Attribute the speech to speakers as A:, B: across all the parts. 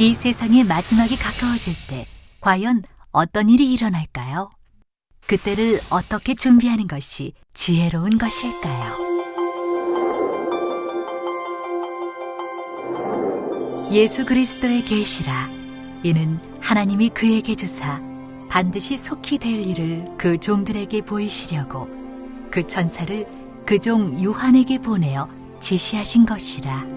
A: 이 세상의 마지막이 가까워질 때 과연 어떤 일이 일어날까요? 그때를 어떻게 준비하는 것이 지혜로운 것일까요? 예수 그리스도의 계시라. 이는 하나님이 그에게 주사 반드시 속히 될 일을 그 종들에게 보이시려고 그 천사를 그 종 요한에게 보내어 지시하신 것이라.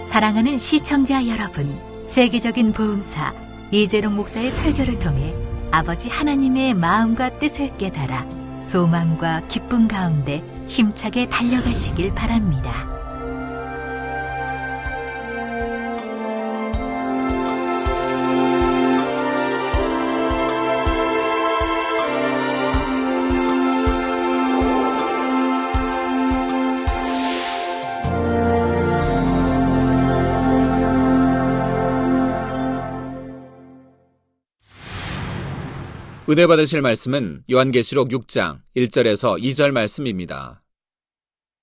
A: 사랑하는 시청자 여러분, 세계적인 보음사 이재룡 목사의 설교를 통해 아버지 하나님의 마음과 뜻을 깨달아 소망과 기쁨 가운데 힘차게 달려가시길 바랍니다.
B: 은혜 받으실 말씀은 요한계시록 6장 1절에서 2절 말씀입니다.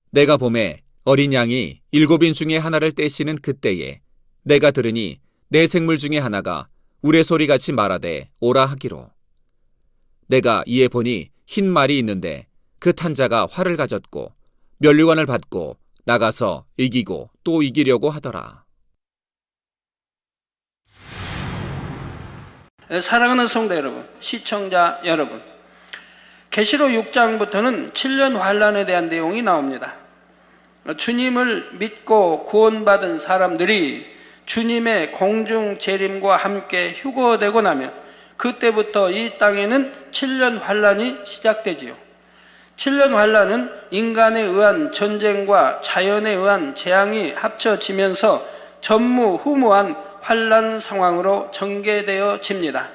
B: 내가 보매 어린 양이 7인 중에 하나를 떼시는 그때에 내가 들으니 내 생물 중에 하나가 우레소리같이 말하되 오라 하기로. 내가 이에 보니 흰 말이 있는데 그 탄 자가 활을 가졌고 면류관을 받고 나가서 이기고 또 이기려고 하더라.
C: 사랑하는 성도 여러분, 시청자 여러분, 계시록 6장부터는 7년 환란에 대한 내용이 나옵니다. 주님을 믿고 구원받은 사람들이 주님의 공중 재림과 함께 휴거되고 나면 그때부터 이 땅에는 7년 환란이 시작되지요. 7년 환란은 인간에 의한 전쟁과 자연에 의한 재앙이 합쳐지면서 전무후무한 환란 상황으로 전개되어집니다.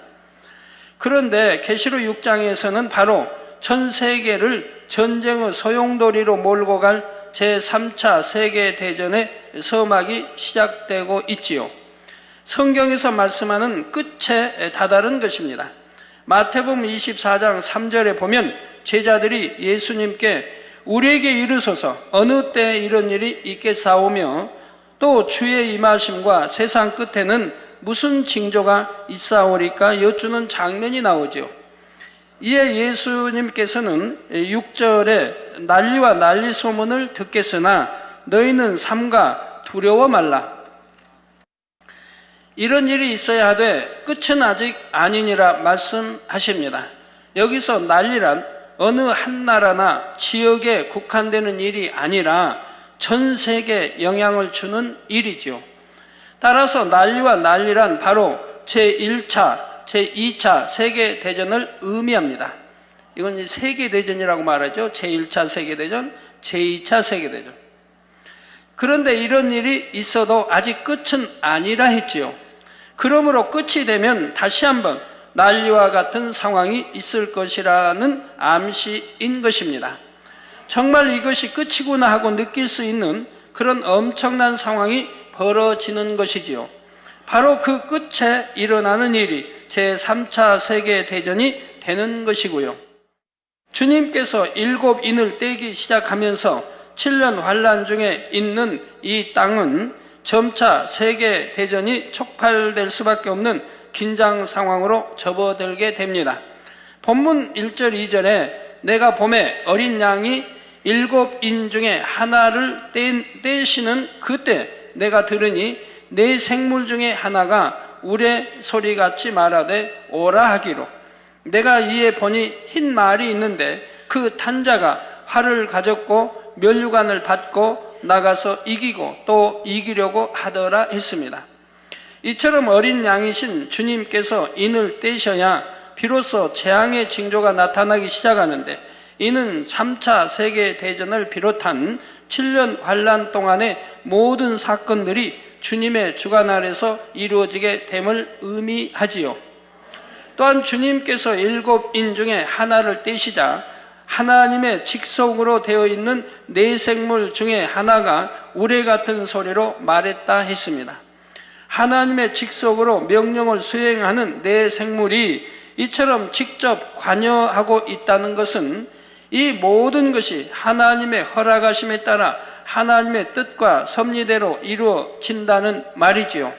C: 그런데 계시록 6장에서는 바로 전 세계를 전쟁의 소용돌이로 몰고 갈 제3차 세계대전의 서막이 시작되고 있지요. 성경에서 말씀하는 끝에 다다른 것입니다. 마태복음 24장 3절에 보면 제자들이 예수님께 우리에게 이르소서 어느 때에 이런 일이 있겠사오며 또 주의 임하심과 세상 끝에는 무슨 징조가 있사오리까 여쭈는 장면이 나오죠. 이에 예수님께서는 6절에 난리와 난리 소문을 듣겠으나 너희는 삼가 두려워 말라. 이런 일이 있어야 하되 끝은 아직 아니니라 말씀하십니다. 여기서 난리란 어느 한 나라나 지역에 국한되는 일이 아니라 전 세계에 영향을 주는 일이죠. 따라서 난리와 난리란 바로 제1차, 제2차 세계대전을 의미합니다. 이건 세계대전이라고 말하죠. 제1차 세계대전, 제2차 세계대전. 그런데 이런 일이 있어도 아직 끝은 아니라 했지요. 그러므로 끝이 되면 다시 한번 난리와 같은 상황이 있을 것이라는 암시인 것입니다. 정말 이것이 끝이구나 하고 느낄 수 있는 그런 엄청난 상황이 벌어지는 것이지요. 바로 그 끝에 일어나는 일이 제3차 세계대전이 되는 것이고요. 주님께서 7인을 떼기 시작하면서 7년 환란 중에 있는 이 땅은 점차 세계대전이 촉발될 수밖에 없는 긴장 상황으로 접어들게 됩니다. 본문 1절 2절에 내가 보매 어린 양이 7인 중에 하나를 떼시는 그때 내가 들으니 내 생물 중에 하나가 우레소리같이 말하되 오라 하기로. 내가 이에 보니 흰 말이 있는데 그 탄 자가 활을 가졌고 면류관을 받고 나가서 이기고 또 이기려고 하더라 했습니다. 이처럼 어린 양이신 주님께서 인을 떼셔야 비로소 재앙의 징조가 나타나기 시작하는데, 이는 3차 세계대전을 비롯한 7년 환란 동안의 모든 사건들이 주님의 주관 아래서 이루어지게 됨을 의미하지요. 또한 주님께서 7인 중에 하나를 떼시자 하나님의 직속으로 되어 있는 네 생물 중에 하나가 우레 같은 소리로 말했다 했습니다. 하나님의 직속으로 명령을 수행하는 네 생물이 이처럼 직접 관여하고 있다는 것은 이 모든 것이 하나님의 허락하심에 따라 하나님의 뜻과 섭리대로 이루어진다는 말이지요.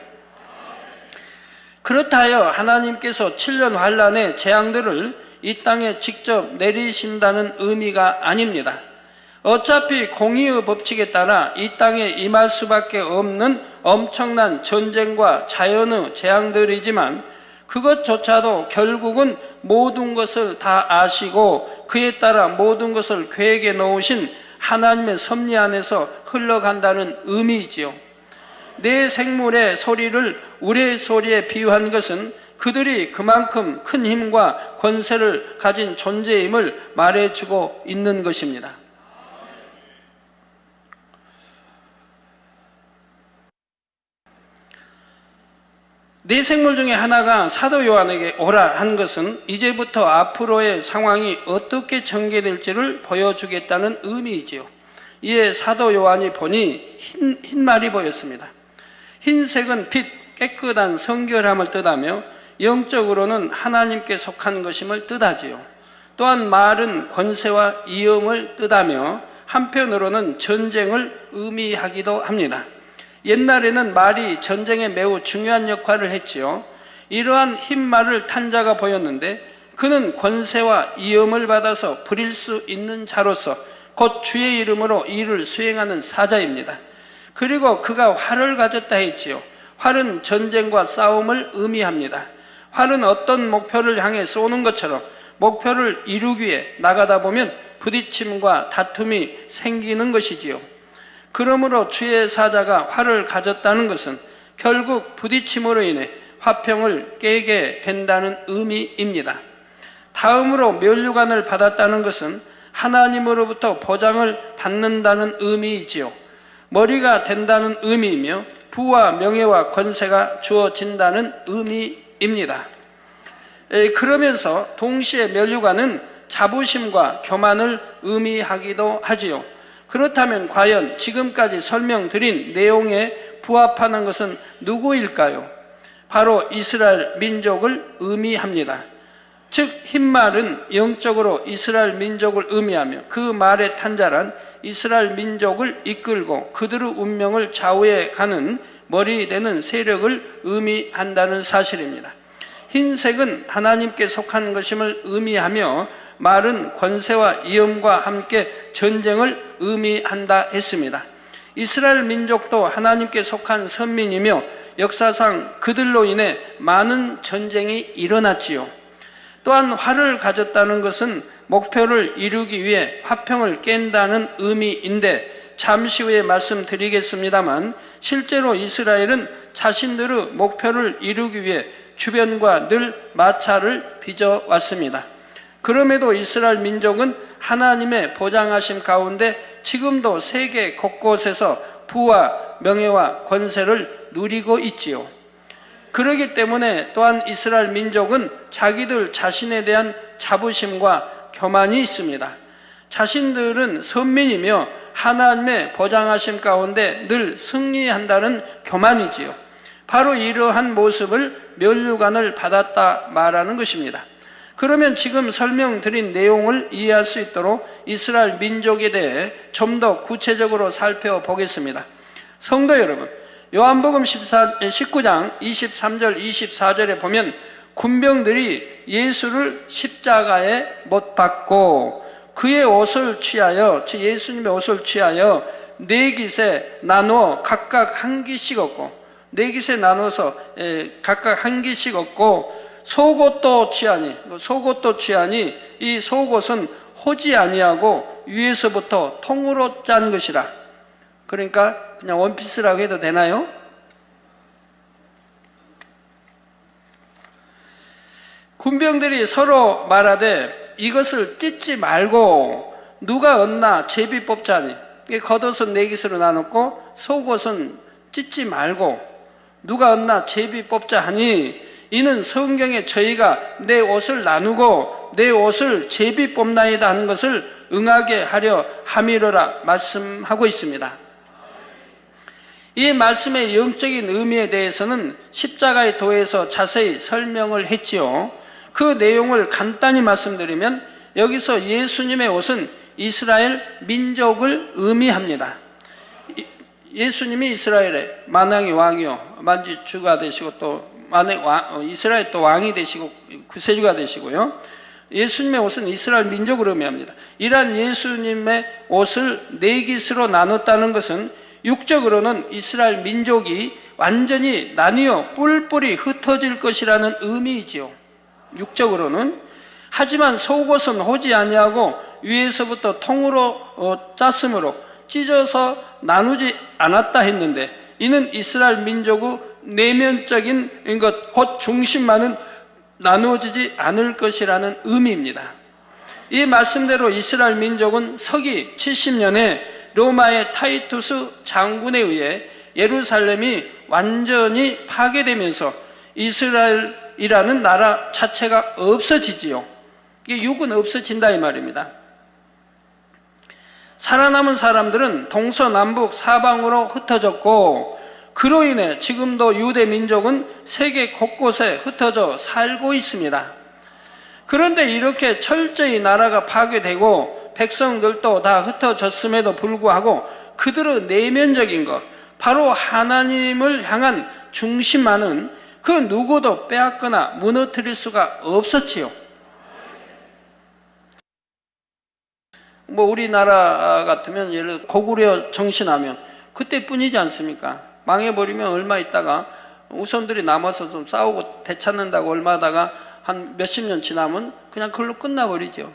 C: 그렇다 하여 하나님께서 7년 환란의 재앙들을 이 땅에 직접 내리신다는 의미가 아닙니다. 어차피 공의의 법칙에 따라 이 땅에 임할 수밖에 없는 엄청난 전쟁과 자연의 재앙들이지만, 그것조차도 결국은 모든 것을 다 아시고 그에 따라 모든 것을 계획해 놓으신 하나님의 섭리 안에서 흘러간다는 의미이지요. 네 생물의 소리를 우레 소리에 비유한 것은 그들이 그만큼 큰 힘과 권세를 가진 존재임을 말해주고 있는 것입니다. 네 생물 중에 하나가 사도 요한에게 오라 한 것은 이제부터 앞으로의 상황이 어떻게 전개될지를 보여주겠다는 의미이지요. 이에 사도 요한이 보니 흰 말이 보였습니다. 흰색은 빛, 깨끗한 성결함을 뜻하며 영적으로는 하나님께 속한 것임을 뜻하지요. 또한 말은 권세와 위엄을 뜻하며 한편으로는 전쟁을 의미하기도 합니다. 옛날에는 말이 전쟁에 매우 중요한 역할을 했지요. 이러한 흰 말을 탄 자가 보였는데, 그는 권세와 위엄을 받아서 부릴 수 있는 자로서 곧 주의 이름으로 일을 수행하는 사자입니다. 그리고 그가 활을 가졌다 했지요. 활은 전쟁과 싸움을 의미합니다. 활은 어떤 목표를 향해 쏘는 것처럼 목표를 이루기 위해 나가다 보면 부딪힘과 다툼이 생기는 것이지요. 그러므로 주의 사자가 활을 가졌다는 것은 결국 부딪힘으로 인해 화평을 깨게 된다는 의미입니다. 다음으로 면류관을 받았다는 것은 하나님으로부터 보장을 받는다는 의미이지요. 머리가 된다는 의미이며 부와 명예와 권세가 주어진다는 의미입니다. 그러면서 동시에 면류관은 자부심과 교만을 의미하기도 하지요. 그렇다면 과연 지금까지 설명드린 내용에 부합하는 것은 누구일까요? 바로 이스라엘 민족을 의미합니다. 즉 흰말은 영적으로 이스라엘 민족을 의미하며, 그 말의 탄자란 이스라엘 민족을 이끌고 그들의 운명을 좌우해 가는 머리 되는 세력을 의미한다는 사실입니다. 흰색은 하나님께 속한 것임을 의미하며, 말은 권세와 위엄과 함께 전쟁을 의미한다 했습니다. 이스라엘 민족도 하나님께 속한 선민이며 역사상 그들로 인해 많은 전쟁이 일어났지요. 또한 활을 가졌다는 것은 목표를 이루기 위해 화평을 깬다는 의미인데, 잠시 후에 말씀드리겠습니다만 실제로 이스라엘은 자신들의 목표를 이루기 위해 주변과 늘 마찰을 빚어왔습니다. 그럼에도 이스라엘 민족은 하나님의 보장하심 가운데 지금도 세계 곳곳에서 부와 명예와 권세를 누리고 있지요. 그렇기 때문에 또한 이스라엘 민족은 자기들 자신에 대한 자부심과 교만이 있습니다. 자신들은 선민이며 하나님의 보장하심 가운데 늘 승리한다는 교만이지요. 바로 이러한 모습을 면류관을 받았다 말하는 것입니다. 그러면 지금 설명드린 내용을 이해할 수 있도록 이스라엘 민족에 대해 좀 더 구체적으로 살펴보겠습니다. 성도 여러분, 요한복음 19장 23절 24절에 보면 군병들이 예수를 십자가에 못 박고 그의 옷을 취하여, 즉 예수님의 옷을 취하여 네 깃에 나누어 각각 한 깃씩 얻고, 네 깃에 나눠서 각각 한 깃씩 얻고 속옷도 취하니 이 속옷은 호지 아니하고 위에서부터 통으로 짠 것이라. 그러니까 그냥 원피스라고 해도 되나요? 군병들이 서로 말하되 이것을 찢지 말고 누가 얻나 제비 뽑자니. 겉옷은 네 깃으로 나눴고 속옷은 찢지 말고 누가 얻나 제비 뽑자 하니, 이는 성경에 저희가 내 옷을 나누고 내 옷을 제비 뽑나이다 하는 것을 응하게 하려 함이로라 말씀하고 있습니다. 이 말씀의 영적인 의미에 대해서는 십자가의 도에서 자세히 설명을 했지요. 그 내용을 간단히 말씀드리면, 여기서 예수님의 옷은 이스라엘 민족을 의미합니다. 예수님이 이스라엘의 만왕의 왕이요, 만주가 되시고 또 이스라엘 또 왕이 되시고 구세주가 되시고요. 예수님의 옷은 이스라엘 민족을 의미합니다. 이러한 예수님의 옷을 네 깃으로 나눴다는 것은 육적으로는 이스라엘 민족이 완전히 나뉘어 뿔뿔이 흩어질 것이라는 의미이지요. 육적으로는. 하지만 속옷은 호지 아니하고 위에서부터 통으로 짰으므로 찢어서 나누지 않았다 했는데, 이는 이스라엘 민족의 내면적인 것, 곧 중심만은 나누어지지 않을 것이라는 의미입니다. 이 말씀대로 이스라엘 민족은 서기 70년에 로마의 타이투스 장군에 의해 예루살렘이 완전히 파괴되면서 이스라엘이라는 나라 자체가 없어지지요. 이게 육은 없어진다 이 말입니다. 살아남은 사람들은 동서남북 사방으로 흩어졌고, 그로 인해 지금도 유대 민족은 세계 곳곳에 흩어져 살고 있습니다. 그런데 이렇게 철저히 나라가 파괴되고 백성들도 다 흩어졌음에도 불구하고 그들의 내면적인 것, 바로 하나님을 향한 중심만은 그 누구도 빼앗거나 무너뜨릴 수가 없었지요. 우리나라 같으면 예를 들어 고구려 정신하면 그때뿐이지 않습니까? 망해버리면 얼마 있다가 우선들이 남아서 좀 싸우고 되찾는다고 얼마 하다가 한 몇십 년 지나면 그냥 그걸로 끝나버리죠.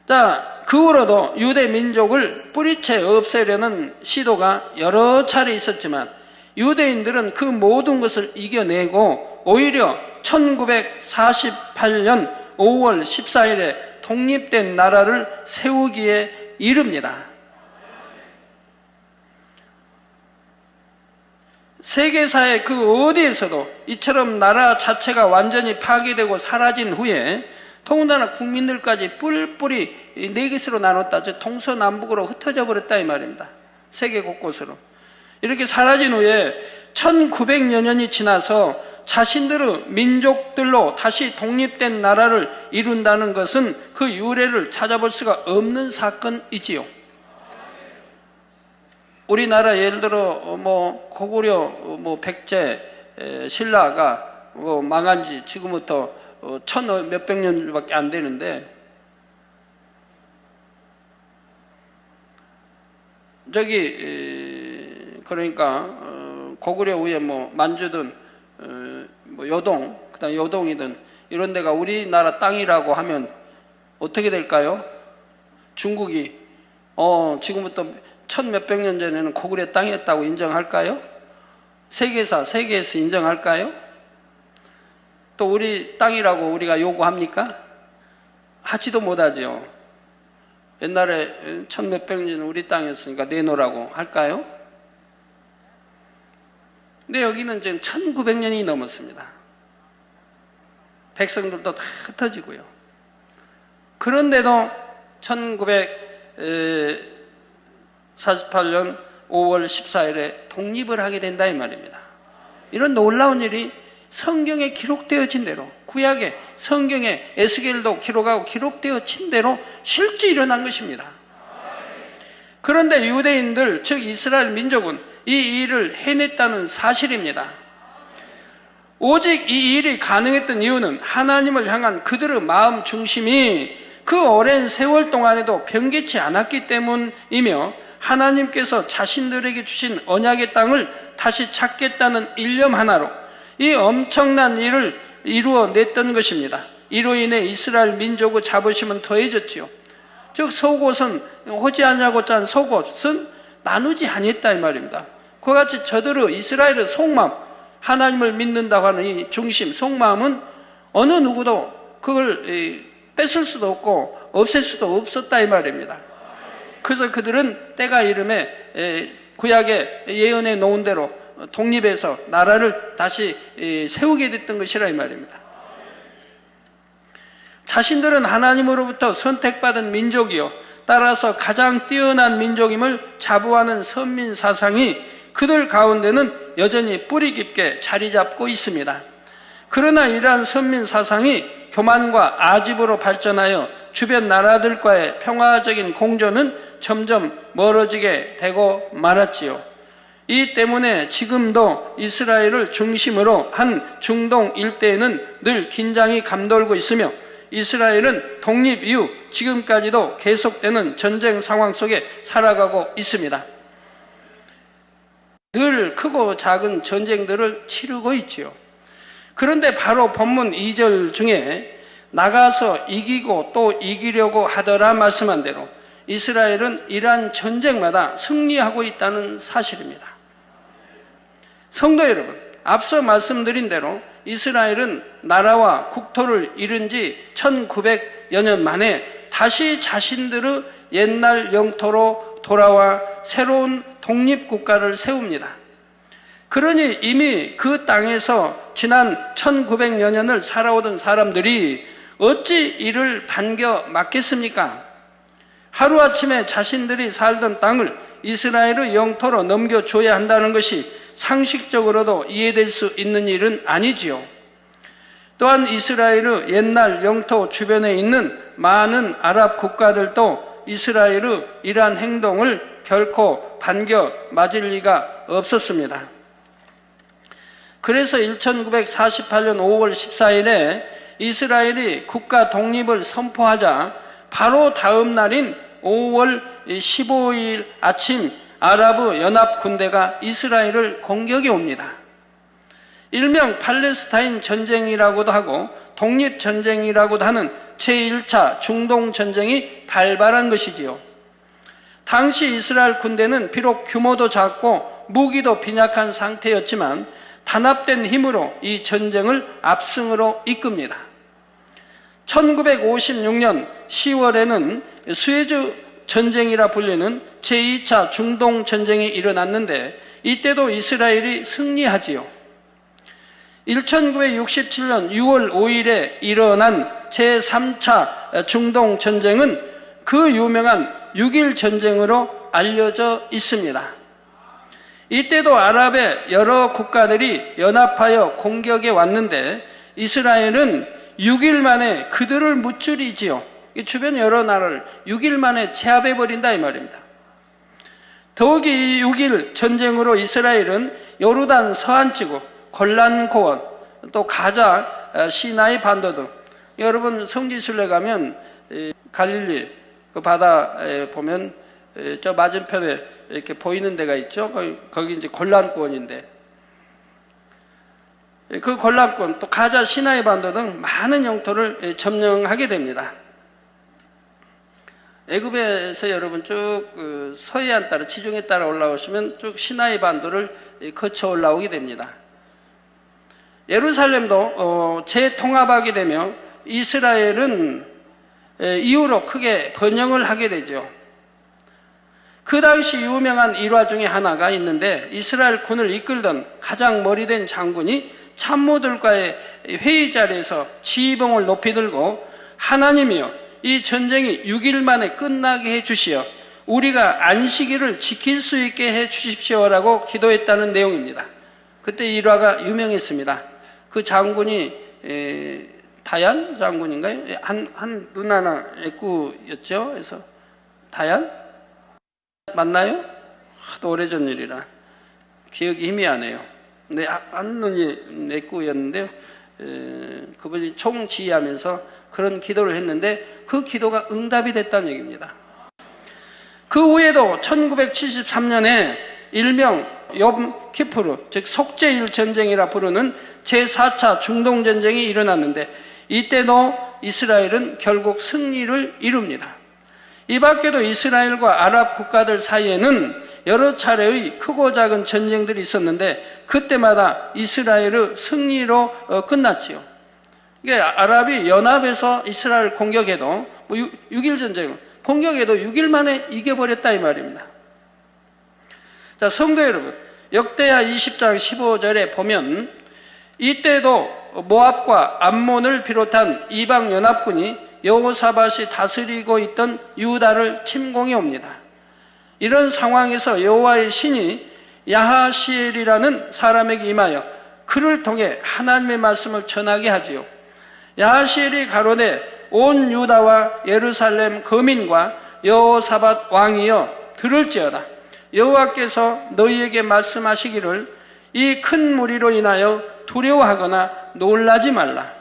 C: 자, 그 후로도 유대 민족을 뿌리채 없애려는 시도가 여러 차례 있었지만 유대인들은 그 모든 것을 이겨내고 오히려 1948년 5월 14일에 독립된 나라를 세우기에 이릅니다. 세계사의 그 어디에서도 이처럼 나라 자체가 완전히 파괴되고 사라진 후에 더군다나 국민들까지 뿔뿔이 네 깃으로 나눴다, 즉 동서남북으로 흩어져 버렸다 이 말입니다. 세계 곳곳으로 이렇게 사라진 후에 1900여 년이 지나서 자신들의 민족들로 다시 독립된 나라를 이룬다는 것은 그 유래를 찾아볼 수가 없는 사건이지요. 우리나라 예를 들어 고구려 백제 신라가 망한 지 지금부터 천 몇백 년밖에 안 되는데, 그러니까 고구려 후에 만주든 요동, 그다음 요동이든 이런 데가 우리나라 땅이라고 하면 어떻게 될까요? 중국이 지금부터 천 몇백 년 전에는 고구려 땅이었다고 인정할까요? 세계에서 인정할까요? 또 우리 땅이라고 우리가 요구합니까? 하지도 못하죠. 옛날에 천 몇백 년 우리 땅이었으니까 내놓으라고 할까요? 근데 여기는 지금 1900년이 넘었습니다. 백성들도 다 흩어지고요. 그런데도 1948년 5월 14일에 독립을 하게 된다 이 말입니다. 이런 놀라운 일이 성경에 기록되어진 대로, 구약의 성경에 에스겔도 기록하고 기록되어진 대로 실제 일어난 것입니다. 그런데 유대인들, 즉 이스라엘 민족은 이 일을 해냈다는 사실입니다. 오직 이 일이 가능했던 이유는 하나님을 향한 그들의 마음 중심이 그 오랜 세월 동안에도 변개치 않았기 때문이며, 하나님께서 자신들에게 주신 언약의 땅을 다시 찾겠다는 일념 하나로 이 엄청난 일을 이루어냈던 것입니다. 이로 인해 이스라엘 민족의 자부심은 더해졌지요. 즉 속옷은 호지 아니하고 짠 속옷은 나누지 아니했다 이 말입니다. 그와 같이 저들의 이스라엘의 속마음, 하나님을 믿는다고 하는 이 중심, 속마음은 어느 누구도 그걸 뺏을 수도 없고 없앨 수도 없었다 이 말입니다. 그래서 그들은 때가 이름에 구약의 예언해 놓은 대로 독립해서 나라를 다시 세우게 됐던 것이라 이 말입니다. 자신들은 하나님으로부터 선택받은 민족이요, 따라서 가장 뛰어난 민족임을 자부하는 선민 사상이 그들 가운데는 여전히 뿌리 깊게 자리 잡고 있습니다. 그러나 이러한 선민 사상이 교만과 아집으로 발전하여 주변 나라들과의 평화적인 공존은 점점 멀어지게 되고 말았지요. 이 때문에 지금도 이스라엘을 중심으로 한 중동 일대에는 늘 긴장이 감돌고 있으며 이스라엘은 독립 이후 지금까지도 계속되는 전쟁 상황 속에 살아가고 있습니다. 늘 크고 작은 전쟁들을 치르고 있지요. 그런데 바로 본문 2절 중에 나가서 이기고 또 이기려고 하더라 말씀한 대로 이스라엘은 이러한 전쟁마다 승리하고 있다는 사실입니다. 성도 여러분, 앞서 말씀드린 대로 이스라엘은 나라와 국토를 잃은 지 1900여 년 만에 다시 자신들의 옛날 영토로 돌아와 새로운 독립국가를 세웁니다. 그러니 이미 그 땅에서 지난 1900여 년을 살아오던 사람들이 어찌 이를 반겨 맞겠습니까? 하루아침에 자신들이 살던 땅을 이스라엘의 영토로 넘겨줘야 한다는 것이 상식적으로도 이해될 수 있는 일은 아니지요. 또한 이스라엘의 옛날 영토 주변에 있는 많은 아랍 국가들도 이스라엘의 이러한 행동을 결코 반겨 맞을 리가 없었습니다. 그래서 1948년 5월 14일에 이스라엘이 국가 독립을 선포하자 바로 다음 날인 5월 15일 아침 아랍 연합 군대가 이스라엘을 공격해 옵니다. 일명 팔레스타인 전쟁이라고도 하고 독립전쟁이라고도 하는 제1차 중동전쟁이 발발한 것이지요. 당시 이스라엘 군대는 비록 규모도 작고 무기도 빈약한 상태였지만 단합된 힘으로 이 전쟁을 압승으로 이끕니다. 1956년 10월에는 수에즈 전쟁이라 불리는 제2차 중동전쟁이 일어났는데 이때도 이스라엘이 승리하지요. 1967년 6월 5일에 일어난 제3차 중동전쟁은 그 유명한 6.1 전쟁으로 알려져 있습니다. 이때도 아랍의 여러 국가들이 연합하여 공격에 왔는데 이스라엘은 6일 만에 그들을 무찌르지요. 주변 여러 나라를 6일 만에 제압해버린다 이 말입니다. 더욱이 이 6.1 전쟁으로 이스라엘은 요르단 서안지구, 골란 고원, 또 가자, 시나이 반도 등 여러분 성지순례 가면 갈릴리 그 바다에 보면 저 맞은편에 이렇게 보이는 데가 있죠. 거기 이제 골란권인데 그 골란권 또 가자 시나이 반도 등 많은 영토를 점령하게 됩니다. 애굽에서 여러분 쭉 서해안 따라 지중해 따라 올라오시면 쭉 시나이 반도를 거쳐 올라오게 됩니다. 예루살렘도 재통합하게 되며 이스라엘은 이후로 크게 번영을 하게 되죠. 그 당시 유명한 일화 중에 하나가 있는데 이스라엘 군을 이끌던 가장 머리된 장군이 참모들과의 회의 자리에서 지휘봉을 높이 들고 하나님이여 이 전쟁이 6일 만에 끝나게 해 주시어 우리가 안식일을 지킬 수 있게 해 주십시오라고 기도했다는 내용입니다. 그때 일화가 유명했습니다. 그 장군이 다얀 장군인가요? 한 누나나 애꾸였죠. 그래서 다얀? 맞나요? 하도 오래전 일이라 기억이 희미하네요. 근데 한 눈이 애꾸였는데요. 그분이 총지휘하면서 그런 기도를 했는데 그 기도가 응답이 됐다는 얘기입니다. 그 후에도 1973년에 일명 욤 키푸르, 즉 속죄일 전쟁이라 부르는 제4차 중동전쟁이 일어났는데 이때도 이스라엘은 결국 승리를 이룹니다. 이 밖에도 이스라엘과 아랍 국가들 사이에는 여러 차례의 크고 작은 전쟁들이 있었는데 그 그때마다 이스라엘의 승리로 끝났지요. 이게 아랍이 연합해서 이스라엘을 공격해도 6일 전쟁 공격해도 6일 만에 이겨버렸다 이 말입니다. 자, 성도 여러분, 역대하 20장 15절에 보면 이때도 모압과 암몬을 비롯한 이방 연합군이 여호사밧이 다스리고 있던 유다를 침공해 옵니다. 이런 상황에서 여호와의 신이 야하시엘이라는 사람에게 임하여 그를 통해 하나님의 말씀을 전하게 하지요. 야하시엘이 가로되 온 유다와 예루살렘 거민과 여호사밧 왕이여 들을지어다. 여호와께서 너희에게 말씀하시기를 이 큰 무리로 인하여 두려워하거나 놀라지 말라.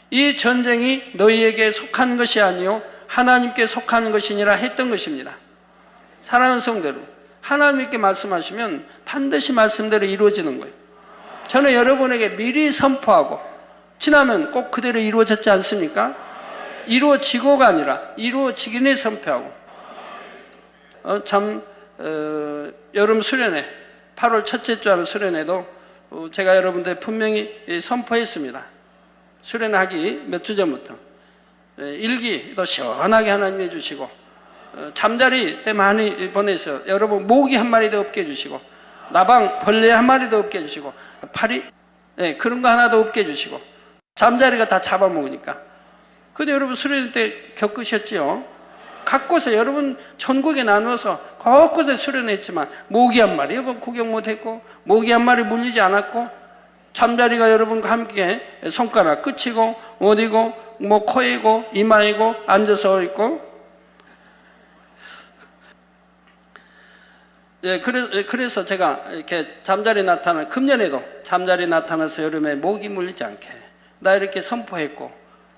C: 이 전쟁이 너희에게 속한 것이 아니요 하나님께 속한 것이니라 했던 것입니다. 사랑하는 성도들, 하나님께 말씀하시면 반드시 말씀대로 이루어지는 거예요. 저는 여러분에게 미리 선포하고 지나면 꼭 그대로 이루어졌지 않습니까? 이루어지고가 아니라 이루어지기는 선포하고. 여름 수련회 8월 첫째 주 하는 수련회도 제가 여러분들 분명히 선포했습니다. 수련하기 몇 주 전부터 일기도 시원하게 하나님 해주시고 잠자리 때 많이 보내서 여러분 모기 한 마리도 없게 해주시고 나방 벌레 한 마리도 없게 해주시고 파리 그런 거 하나도 없게 해주시고 잠자리가 다 잡아먹으니까. 근데 여러분 수련회 때 겪으셨지요? 각 곳에 여러분 전국에 나누어서 곳곳에 수련했지만 모기 한 마리 구경 못했고 모기 한 마리 물리지 않았고 잠자리가 여러분과 함께 손가락 끝이고 어디고 뭐 코이고 이마이고 앉아서 있고. 그래서 제가 이렇게 잠자리 나타나 금년에도 잠자리 나타나서 여름에 모기 물리지 않게 나 이렇게 선포했고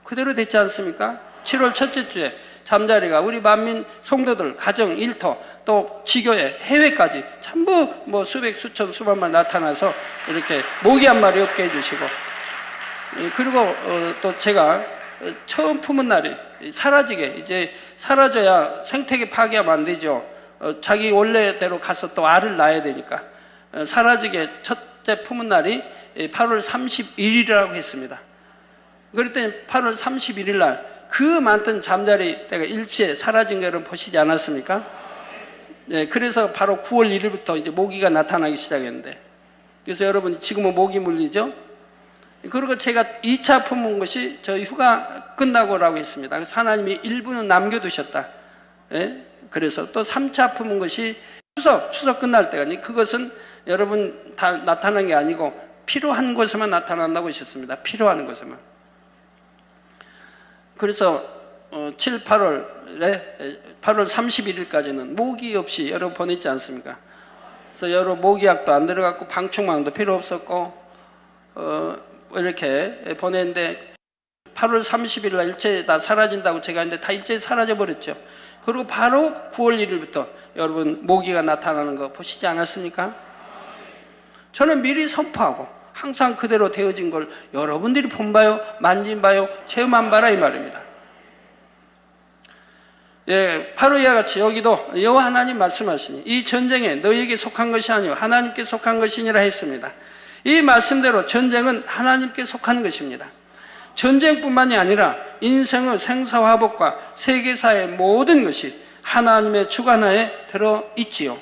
C: 그대로 됐지 않습니까? 7월 첫째 주에 잠자리가 우리 만민 성도들 가정 일터 또 지교회 해외까지 전부 뭐 수백 수천 수만만 나타나서 이렇게 모기 한 마리 없게 해주시고 그리고 또 제가 처음 품은 날이 사라지게 이제 사라져야 생태계 파괴하면 안 되죠. 자기 원래대로 가서 또 알을 낳아야 되니까 사라지게 첫째 품은 날이 8월 31일이라고 했습니다. 그랬더니 8월 31일 날 그 많던 잠자리 때가 일시에 사라진 거 여러분 보시지 않았습니까? 네, 그래서 바로 9월 1일부터 이제 모기가 나타나기 시작했는데 그래서 여러분 지금은 모기 물리죠? 그리고 제가 2차 품은 것이 저 휴가 끝나고라고 했습니다. 그래서 하나님이 일부는 남겨두셨다. 네? 그래서 또 3차 품은 것이 추석 끝날 때가 아니 그것은 여러분 다 나타난 게 아니고 필요한 곳에만 나타난다고 하셨습니다. 필요한 곳에만. 그래서 7, 8월 31일까지는 모기 없이 여러분 보냈지 않습니까? 그래서 여러 모기약도 안 들어갔고 방충망도 필요 없었고 이렇게 보냈는데 8월 30일 날 일체 다 사라진다고 제가 했는데 다 일체 사라져 버렸죠. 그리고 바로 9월 1일부터 여러분 모기가 나타나는 거 보시지 않았습니까? 저는 미리 선포하고 항상 그대로 되어진 걸 여러분들이 본봐요, 만진봐요, 체험한 바라 이 말입니다. 예, 바로 이와 같이 여기도 여호와 하나님 말씀하시니 이 전쟁에 너희에게 속한 것이 아니요 하나님께 속한 것이니라 했습니다. 이 말씀대로 전쟁은 하나님께 속한 것입니다. 전쟁뿐만이 아니라 인생의 생사화복과 세계사의 모든 것이 하나님의 주관하에 들어있지요.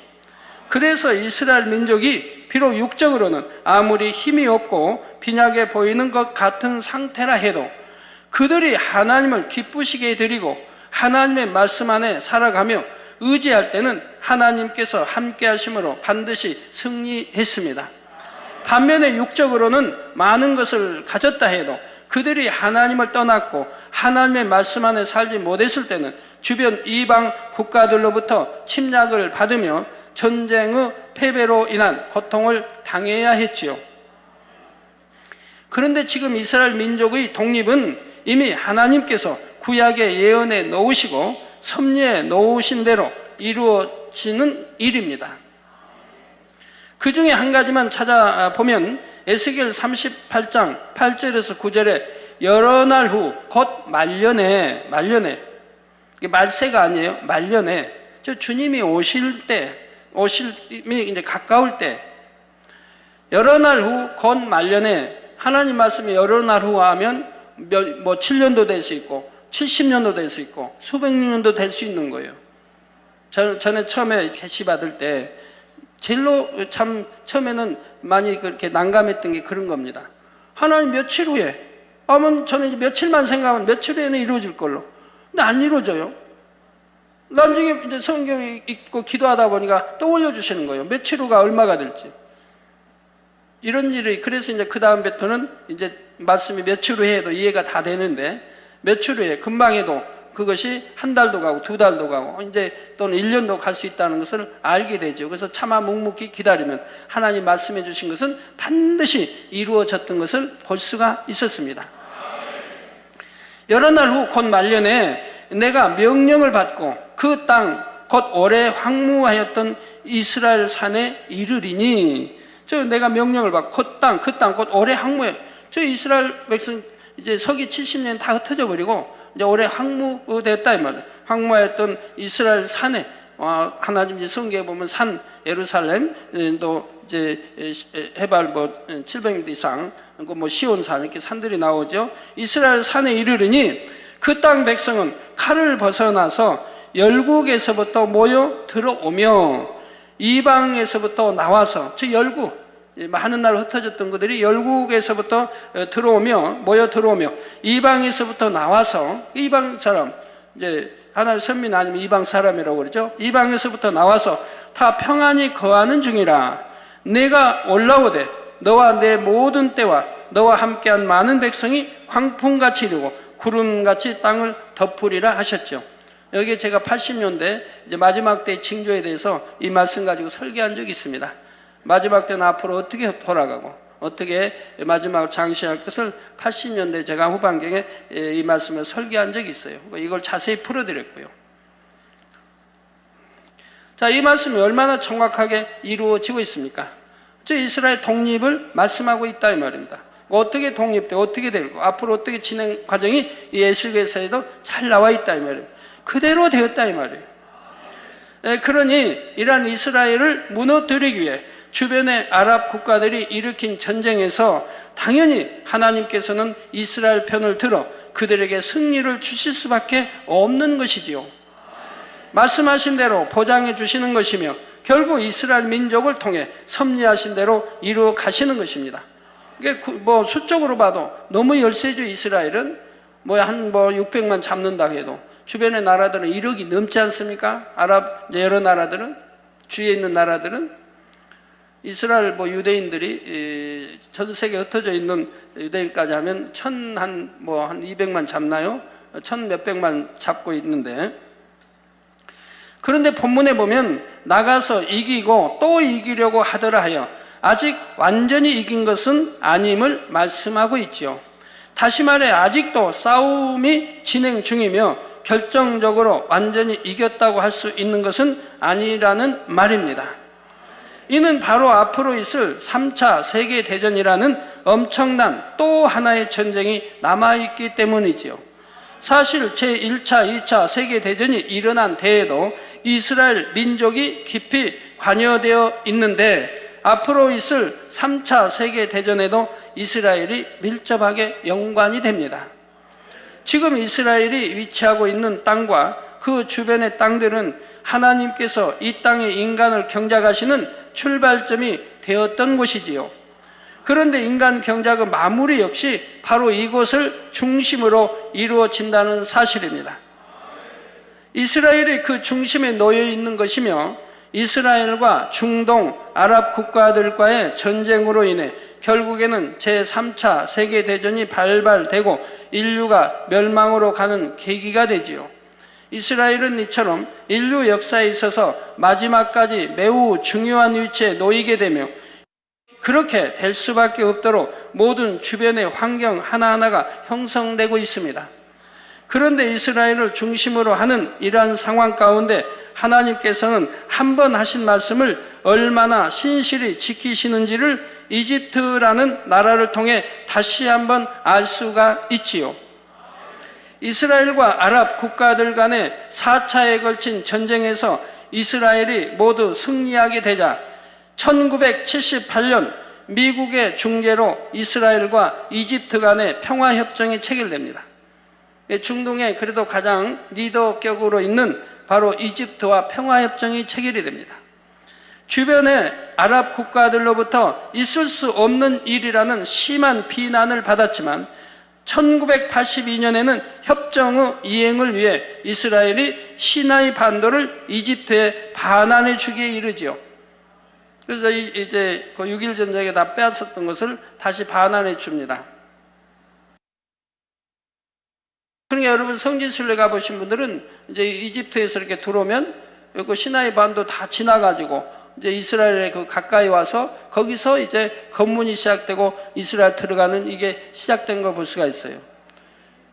C: 그래서 이스라엘 민족이 비록 육적으로는 아무리 힘이 없고 빈약해 보이는 것 같은 상태라 해도 그들이 하나님을 기쁘시게 드리고 하나님의 말씀 안에 살아가며 의지할 때는 하나님께서 함께 하심으로 반드시 승리했습니다. 반면에 육적으로는 많은 것을 가졌다 해도 그들이 하나님을 떠났고 하나님의 말씀 안에 살지 못했을 때는 주변 이방 국가들로부터 침략을 받으며 전쟁의 패배로 인한 고통을 당해야 했지요. 그런데 지금 이스라엘 민족의 독립은 이미 하나님께서 구약에 예언해 놓으시고 섭리해 놓으신 대로 이루어지는 일입니다. 그 중에 한 가지만 찾아보면 에스겔 38장 8절에서 9절에 여러 날 후 곧 말년에 이게 말세가 아니에요. 말년에 저 주님이 오심이 이제 가까울 때 여러 날 후 곧 말년에 하나님 말씀이 여러 날 후 하면 7년도 될 수 있고 70년도 될 수 있고 수백 년도 될 수 있는 거예요. 전에 처음에 계시 받을 때 제일로 참 처음에는 많이 그렇게 난감했던 게 그런 겁니다. 하나님 며칠 후에 저는 이제 며칠만 생각하면 며칠 후에는 이루어질 걸로. 근데 안 이루어져요. 나중에 이제 성경 읽고 기도하다 보니까 또 올려주시는 거예요. 며칠 후가 얼마가 될지. 이런 일이, 그래서 이제 그 다음부터는 이제 말씀이 며칠 후에 해도 이해가 다 되는데, 며칠 후에 금방 해도 그것이 한 달도 가고 두 달도 가고 이제 또는 1년도 갈 수 있다는 것을 알게 되죠. 그래서 차마 묵묵히 기다리면 하나님 말씀해 주신 것은 반드시 이루어졌던 것을 볼 수가 있었습니다. 여러 날 후 곧 말년에 내가 명령을 받고 그 땅 곧 오래 황무하였던 이스라엘 산에 이르리니, 내가 명령을 받고 그 땅 곧 오래 황무해. 이스라엘 백성 이제 서기 70년 다 흩어져 버리고 이제 오래 황무됐다 이 말이에요. 황무하였던 이스라엘 산에, 하나님 이제 성경에 보면 산 예루살렘 또 이제 해발 700m 이상 시온산 이렇게 산들이 나오죠. 이스라엘 산에 이르르니 그 땅 백성은 칼을 벗어나서 열국에서부터 모여 들어오며 이방에서부터 나와서, 열국 많은 나라 흩어졌던 그들이 열국에서부터 모여 들어오며 이방에서부터 나와서, 이방 사람 이제 하나의 선민 아니면 이방 사람이라고 그러죠. 이방에서부터 나와서 다 평안히 거하는 중이라. 내가 올라오되 너와 내 모든 때와 너와 함께한 많은 백성이 광풍같이 이르고 구름같이 땅을 덮으리라 하셨죠. 여기에 제가 80년대 이제 마지막 때의 징조에 대해서 이 말씀 가지고 설계한 적이 있습니다. 마지막 때는 앞으로 어떻게 돌아가고 어떻게 마지막을 장시할 것을 80년대 제가 후반경에 이 말씀을 설계한 적이 있어요. 이걸 자세히 풀어드렸고요. 자, 이 말씀이 얼마나 정확하게 이루어지고 있습니까? 이스라엘 독립을 말씀하고 있다 이 말입니다. 어떻게 독립되고 어떻게 되고 앞으로 어떻게 진행 과정이 이 에스겔서에도 잘 나와 있다 이 말입니다. 그대로 되었다 이 말이에요. 그러니 이러한 이스라엘을 무너뜨리기 위해 주변의 아랍 국가들이 일으킨 전쟁에서 당연히 하나님께서는 이스라엘 편을 들어 그들에게 승리를 주실 수밖에 없는 것이지요. 말씀하신 대로 보장해 주시는 것이며 결국 이스라엘 민족을 통해 섭리하신 대로 이루어 가시는 것입니다. 이게 수적으로 봐도 너무 열세죠. 이스라엘은 600만 잡는다 해도 주변의 나라들은 1억이 넘지 않습니까? 아랍 여러 나라들은, 주위에 있는 나라들은. 이스라엘 유대인들이 전 세계에 흩어져 있는 유대인까지 하면 한 200만 잡나요? 1000몇백만 잡고 있는데, 그런데 본문에 보면 나가서 이기고 또 이기려고 하더라 하여 아직 완전히 이긴 것은 아님을 말씀하고 있지요. 다시 말해 아직도 싸움이 진행 중이며 결정적으로 완전히 이겼다고 할 수 있는 것은 아니라는 말입니다. 이는 바로 앞으로 있을 3차 세계대전이라는 엄청난 또 하나의 전쟁이 남아있기 때문이지요. 사실 제1차, 2차 세계대전이 일어난 때에도 이스라엘 민족이 깊이 관여되어 있는데 앞으로 있을 3차 세계대전에도 이스라엘이 밀접하게 연관이 됩니다. 지금 이스라엘이 위치하고 있는 땅과 그 주변의 땅들은 하나님께서 이 땅의 인간을 경작하시는 출발점이 되었던 곳이지요. 그런데 인간 경작의 마무리 역시 바로 이곳을 중심으로 이루어진다는 사실입니다. 이스라엘이 그 중심에 놓여 있는 것이며 이스라엘과 중동 아랍 국가들과의 전쟁으로 인해 결국에는 제3차 세계대전이 발발되고 인류가 멸망으로 가는 계기가 되지요. 이스라엘은 이처럼 인류 역사에 있어서 마지막까지 매우 중요한 위치에 놓이게 되며 그렇게 될 수밖에 없도록 모든 주변의 환경 하나하나가 형성되고 있습니다. 그런데 이스라엘을 중심으로 하는 이러한 상황 가운데 하나님께서는 한 번 하신 말씀을 얼마나 신실히 지키시는지를 이집트라는 나라를 통해 다시 한번 알 수가 있지요. 이스라엘과 아랍 국가들 간의 4차에 걸친 전쟁에서 이스라엘이 모두 승리하게 되자 1978년 미국의 중재로 이스라엘과 이집트 간의 평화협정이 체결됩니다. 중동에 그래도 가장 리더격으로 있는 바로 이집트와 평화협정이 체결이 됩니다. 주변의 아랍 국가들로부터 있을 수 없는 일이라는 심한 비난을 받았지만 1982년에는 협정의 이행을 위해 이스라엘이 시나이 반도를 이집트에 반환해 주기에 이르지요. 그래서 이제 그 6.1 전쟁에 다 빼앗았던 것을 다시 반환해 줍니다. 그러니까 여러분 성지순례 가보신 분들은 이제 이집트에서 이렇게 들어오면 그 시나이 반도 다 지나가지고 이제 이스라엘에 그 가까이 와서 거기서 이제 검문이 시작되고 이스라엘 들어가는 이게 시작된 걸 볼 수가 있어요.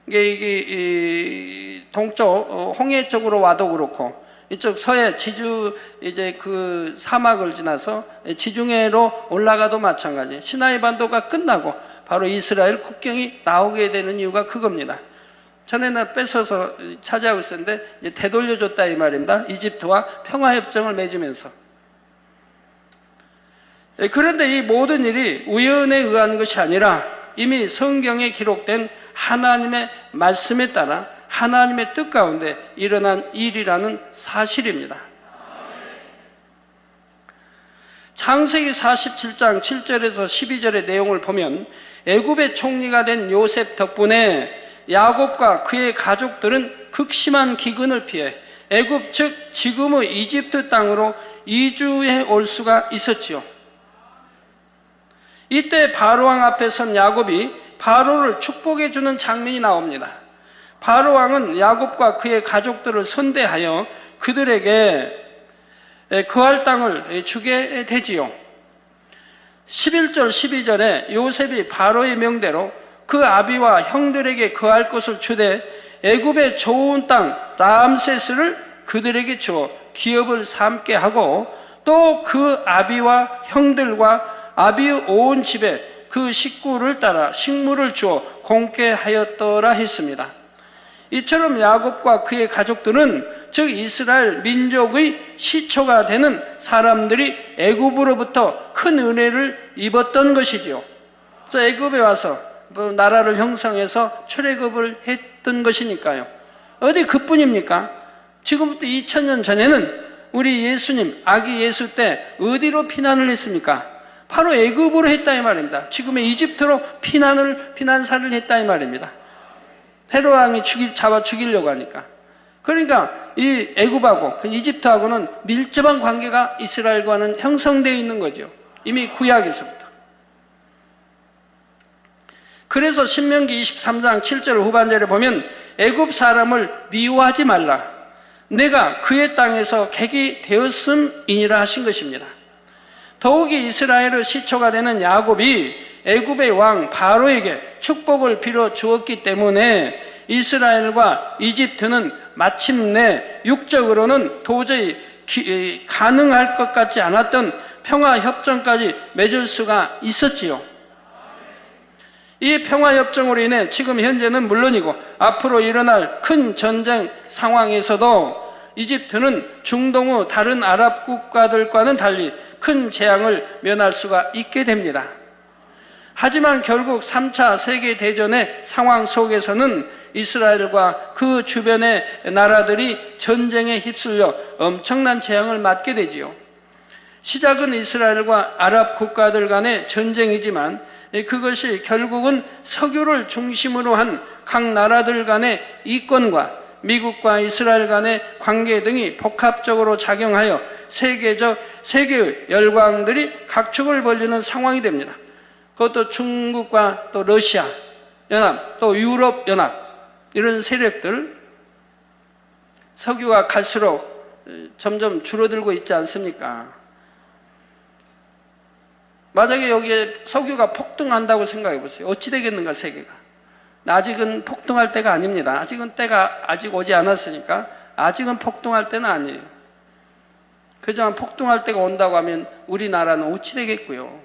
C: 이게 이 동쪽 홍해 쪽으로 와도 그렇고 이쪽 서해 지주 이제 그 사막을 지나서 지중해로 올라가도 마찬가지. 시나이 반도가 끝나고 바로 이스라엘 국경이 나오게 되는 이유가 그겁니다. 전에는 뺏어서 차지하고 있었는데 이제 되돌려줬다 이 말입니다. 이집트와 평화협정을 맺으면서. 그런데 이 모든 일이 우연에 의한 것이 아니라 이미 성경에 기록된 하나님의 말씀에 따라 하나님의 뜻 가운데 일어난 일이라는 사실입니다. 창세기 47장 7절에서 12절의 내용을 보면 애굽의 총리가 된 요셉 덕분에 야곱과 그의 가족들은 극심한 기근을 피해 애굽 즉 지금의 이집트 땅으로 이주해 올 수가 있었지요. 이때 바로왕 앞에 선 야곱이 바로를 축복해 주는 장면이 나옵니다. 바로왕은 야곱과 그의 가족들을 선대하여 그들에게 거할 땅을 주게 되지요. 11절 12절에 요셉이 바로의 명대로 그 아비와 형들에게 거할 것을 주되 애굽의 좋은 땅 람세스를 그들에게 주어 기업을 삼게 하고 또 그 아비와 형들과 아비의 온 집에 그 식구를 따라 식물을 주어 공께 하였더라 했습니다. 이처럼 야곱과 그의 가족들은 즉 이스라엘 민족의 시초가 되는 사람들이 애굽으로부터 큰 은혜를 입었던 것이지요. 그래서 애굽에 와서 나라를 형성해서 출애굽을 했던 것이니까요. 어디 그뿐입니까? 지금부터 2000년 전에는 우리 예수님 아기 예수 때 어디로 피난을 했습니까? 바로 애굽으로 했다 이 말입니다. 지금의 이집트로 피난사를 했다 이 말입니다. 헤롯 왕이 잡아 죽이려고 하니까. 그러니까 이 애굽하고 그 이집트하고는 밀접한 관계가 이스라엘과는 형성되어 있는 거죠. 이미 구약에서부터. 그래서 신명기 23장 7절 후반절에 보면 애굽 사람을 미워하지 말라. 내가 그의 땅에서 객이 되었음이니라 하신 것입니다. 더욱이 이스라엘의 시초가 되는 야곱이 애굽의 왕 바로에게 축복을 빌어 주었기 때문에 이스라엘과 이집트는 마침내 육적으로는 도저히 가능할 것 같지 않았던 평화협정까지 맺을 수가 있었지요. 이 평화협정으로 인해 지금 현재는 물론이고 앞으로 일어날 큰 전쟁 상황에서도 이집트는 중동의 다른 아랍 국가들과는 달리 큰 재앙을 면할 수가 있게 됩니다. 하지만 결국 3차 세계대전의 상황 속에서는 이스라엘과 그 주변의 나라들이 전쟁에 휩쓸려 엄청난 재앙을 맞게 되지요. 시작은 이스라엘과 아랍 국가들 간의 전쟁이지만 그것이 결국은 석유를 중심으로 한 각 나라들 간의 이권과 미국과 이스라엘 간의 관계 등이 복합적으로 작용하여 세계의 열강들이 각축을 벌이는 상황이 됩니다. 그것도 중국과 또 러시아 연합, 또 유럽 연합 이런 세력들 석유가 갈수록 점점 줄어들고 있지 않습니까? 만약에 여기에 석유가 폭등한다고 생각해 보세요. 어찌 되겠는가 세계가. 아직은 폭등할 때가 아닙니다. 아직은 때가 아직 오지 않았으니까 아직은 폭등할 때는 아니에요. 그저 폭등할 때가 온다고 하면 우리나라는 어찌 되겠고요.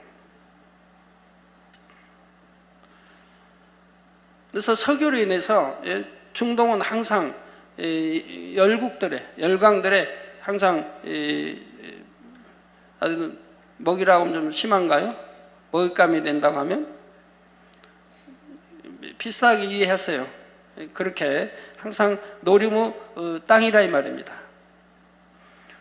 C: 그래서 석유로 인해서 중동은 항상 열강들의 항상 아주 먹이라고 하면 좀 심한가요? 먹잇감이 된다고 하면 비슷하게 이해했어요. 그렇게 항상 노리무 땅이라 이 말입니다.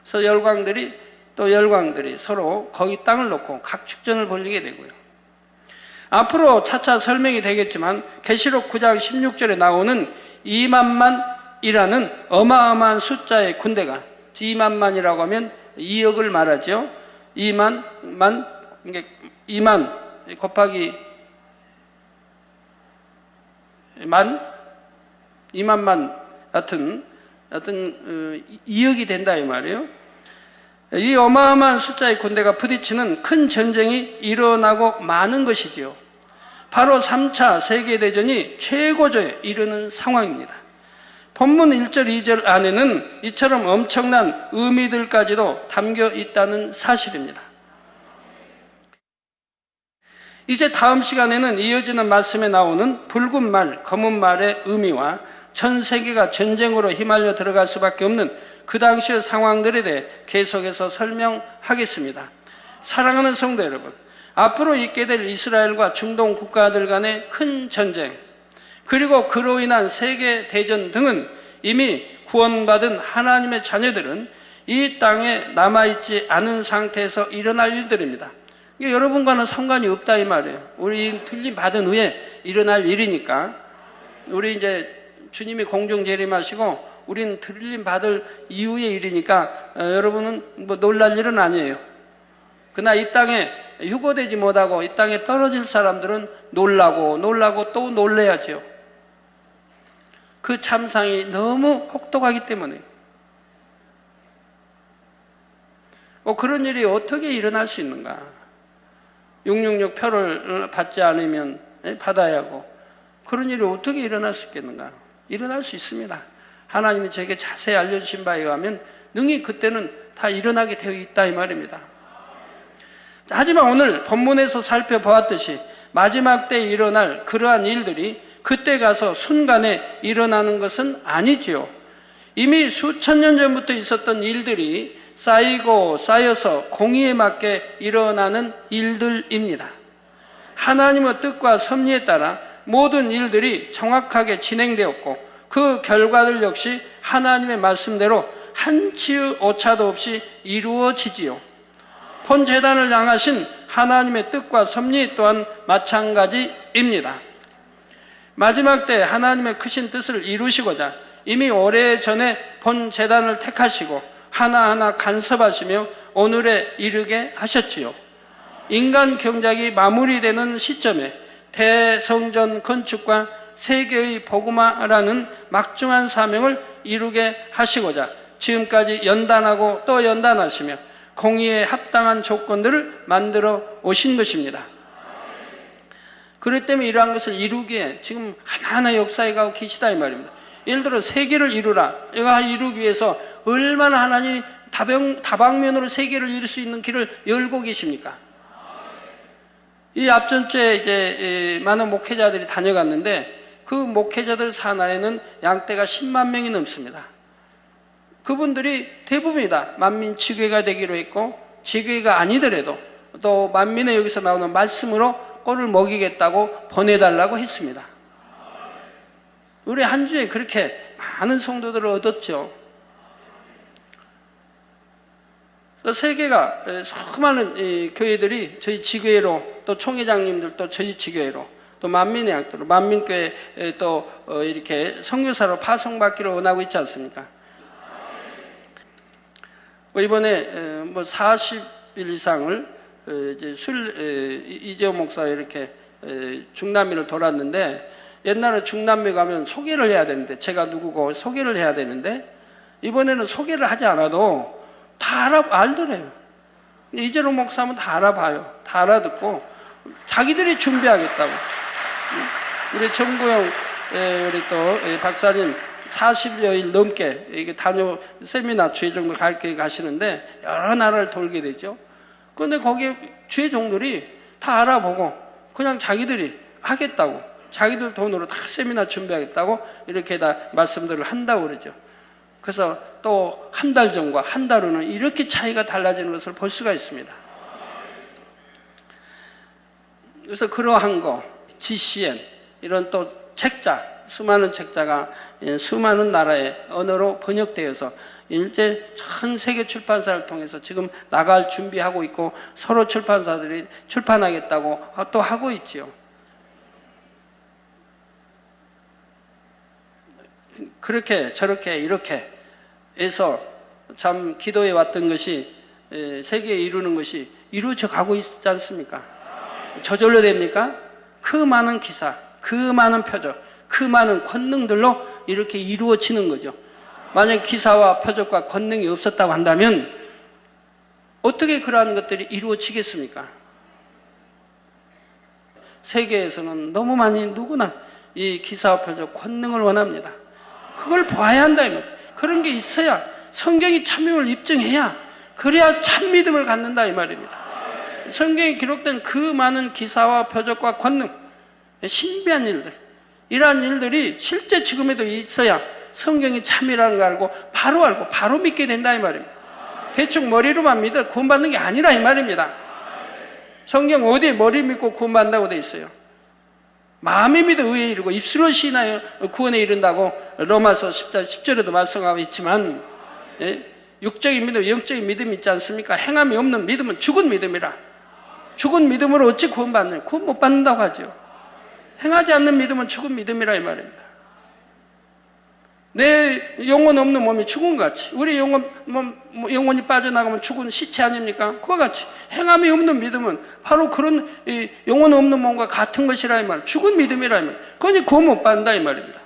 C: 그래서 열광들이 서로 거기 땅을 놓고 각축전을 벌이게 되고요. 앞으로 차차 설명이 되겠지만 계시록 9장 16절에 나오는 2만만이라는 어마어마한 숫자의 군대가, 2만만이라고 하면 2억을 말하죠. 2만 곱하기 2만만 같은 2억이 된다 이 말이에요. 이 어마어마한 숫자의 군대가 부딪히는 큰 전쟁이 일어나고 마는 것이지요. 바로 3차 세계대전이 최고조에 이르는 상황입니다. 본문 1절, 2절 안에는 이처럼 엄청난 의미들까지도 담겨 있다는 사실입니다. 이제 다음 시간에는 이어지는 말씀에 나오는 붉은 말, 검은 말의 의미와 전 세계가 전쟁으로 휘말려 들어갈 수밖에 없는 그 당시의 상황들에 대해 계속해서 설명하겠습니다. 사랑하는 성도 여러분, 앞으로 있게 될 이스라엘과 중동 국가들 간의 큰 전쟁, 그리고 그로 인한 세계 대전 등은 이미 구원받은 하나님의 자녀들은 이 땅에 남아있지 않은 상태에서 일어날 일들입니다. 이게 여러분과는 상관이 없다 이 말이에요. 우리 틀림 받은 후에 일어날 일이니까. 우리 이제 주님이 공중 재림하시고 우리는 틀림 받을 이후의 일이니까 여러분은 뭐 놀랄 일은 아니에요. 그러나 이 땅에 휴거되지 못하고 이 땅에 떨어질 사람들은 놀라고 또 놀래야죠. 그 참상이 너무 혹독하기 때문에요. 그런 일이 어떻게 일어날 수 있는가? 666 표를 받지 않으면 받아야 하고, 그런 일이 어떻게 일어날 수 있겠는가? 일어날 수 있습니다. 하나님이 제게 자세히 알려주신 바에 의하면 능히 그때는 다 일어나게 되어 있다 이 말입니다. 하지만 오늘 본문에서 살펴보았듯이 마지막 때에 일어날 그러한 일들이 그때 가서 순간에 일어나는 것은 아니지요. 이미 수천 년 전부터 있었던 일들이 쌓이고 쌓여서 공의에 맞게 일어나는 일들입니다. 하나님의 뜻과 섭리에 따라 모든 일들이 정확하게 진행되었고 그 결과들 역시 하나님의 말씀대로 한치의 오차도 없이 이루어지지요. 본 제단을 향하신 하나님의 뜻과 섭리 또한 마찬가지입니다. 마지막 때 하나님의 크신 뜻을 이루시고자 이미 오래전에 본 제단을 택하시고 하나하나 간섭하시며 오늘에 이르게 하셨지요. 인간 경작이 마무리되는 시점에 대성전 건축과 세계의 복음화라는 막중한 사명을 이루게 하시고자 지금까지 연단하고 또 연단하시며 공의에 합당한 조건들을 만들어 오신 것입니다. 그렇기 때문에 이러한 것을 이루기에 지금 하나하나 역사해 가고 계시다 이 말입니다. 예를 들어 세계를 이루라, 이거 이루기 위해서 얼마나 하나님이 다방면으로 세계를 이룰 수 있는 길을 열고 계십니까? 이 앞전주에 이제 많은 목회자들이 다녀갔는데 그 목회자들 산하에는 양떼가 10만 명이 넘습니다. 그분들이 대부분이다 만민 지교회가 되기로 했고, 지교회가 아니더라도 또 만민의 여기서 나오는 말씀으로 꼴을 먹이겠다고 보내달라고 했습니다. 우리 한 주에 그렇게 많은 성도들을 얻었죠. 세계가 수많은 교회들이 저희 지교회로, 또 총회장님들 또 저희 지교회로, 또 만민의 양떼로 만민교회 또 이렇게 선교사로 파송받기를 원하고 있지 않습니까? 이번에 40일 이상을 이제 이재호 목사 이렇게 중남미를 돌았는데, 옛날에 중남미 가면 소개를 해야 되는데, 제가 누구고 소개를 해야 되는데 이번에는 소개를 하지 않아도 다 알더래요. 이재호 목사는 다 알아봐요. 다 알아듣고 자기들이 준비하겠다고. 우리 정구영 우리 또 박사님 40여일 넘게 이게 세미나 주의 종들 가시는데 여러 나라를 돌게 되죠. 그런데 거기 주의 종들이 다 알아보고 그냥 자기들이 하겠다고, 자기들 돈으로 다 세미나 준비하겠다고 이렇게 다 말씀들을 한다고 그러죠. 그래서 또 한 달 전과 한 달 후는 이렇게 차이가 달라지는 것을 볼 수가 있습니다. 그래서 그러한 거, GCN, 이런 또 책자, 수많은 책자가 수많은 나라의 언어로 번역되어서 일제 전 세계 출판사를 통해서 지금 나갈 준비하고 있고 서로 출판사들이 출판하겠다고 또 하고 있지요. 그렇게 저렇게 이렇게 해서 참 기도해 왔던 것이 세계에 이루는 것이 이루어져 가고 있지 않습니까? 저절로 됩니까? 그 많은 기사, 그 많은 표적, 그 많은 권능들로 이렇게 이루어지는 거죠. 만약 기사와 표적과 권능이 없었다고 한다면 어떻게 그러한 것들이 이루어지겠습니까? 세계에서는 너무 많이 누구나 이 기사와 표적, 권능을 원합니다. 그걸 봐야 한다. 그런 게 있어야 성경이 참임을 입증해야 그래야 참 믿음을 갖는다 이 말입니다. 성경에 기록된 그 많은 기사와 표적과 권능, 신비한 일들, 이러한 일들이 실제 지금에도 있어야 성경이 참이라는 걸 알고 바로 믿게 된다 이 말입니다. 대충 머리로만 믿어 구원받는 게 아니라 이 말입니다. 성경 어디에 머리 믿고 구원받는다고 돼 있어요? 마음에 믿어 의에 이르고 입술로 시인하여 구원에 이른다고 로마서 10절에도 말씀하고 있지만, 육적인 믿음, 영적인 믿음이 있지 않습니까? 행함이 없는 믿음은 죽은 믿음이라. 죽은 믿음으로 어찌 구원받느냐? 구원 못 받는다고 하죠. 행하지 않는 믿음은 죽은 믿음이라 이 말입니다. 내 영혼 없는 몸이 죽은 것 같이, 우리 영혼이 빠져나가면 죽은 시체 아닙니까? 그와 같이 행함이 없는 믿음은 바로 그런 영혼 없는 몸과 같은 것이라 이 말, 죽은 믿음이라 이 말. 그건 구원 못 받는다 이 말입니다.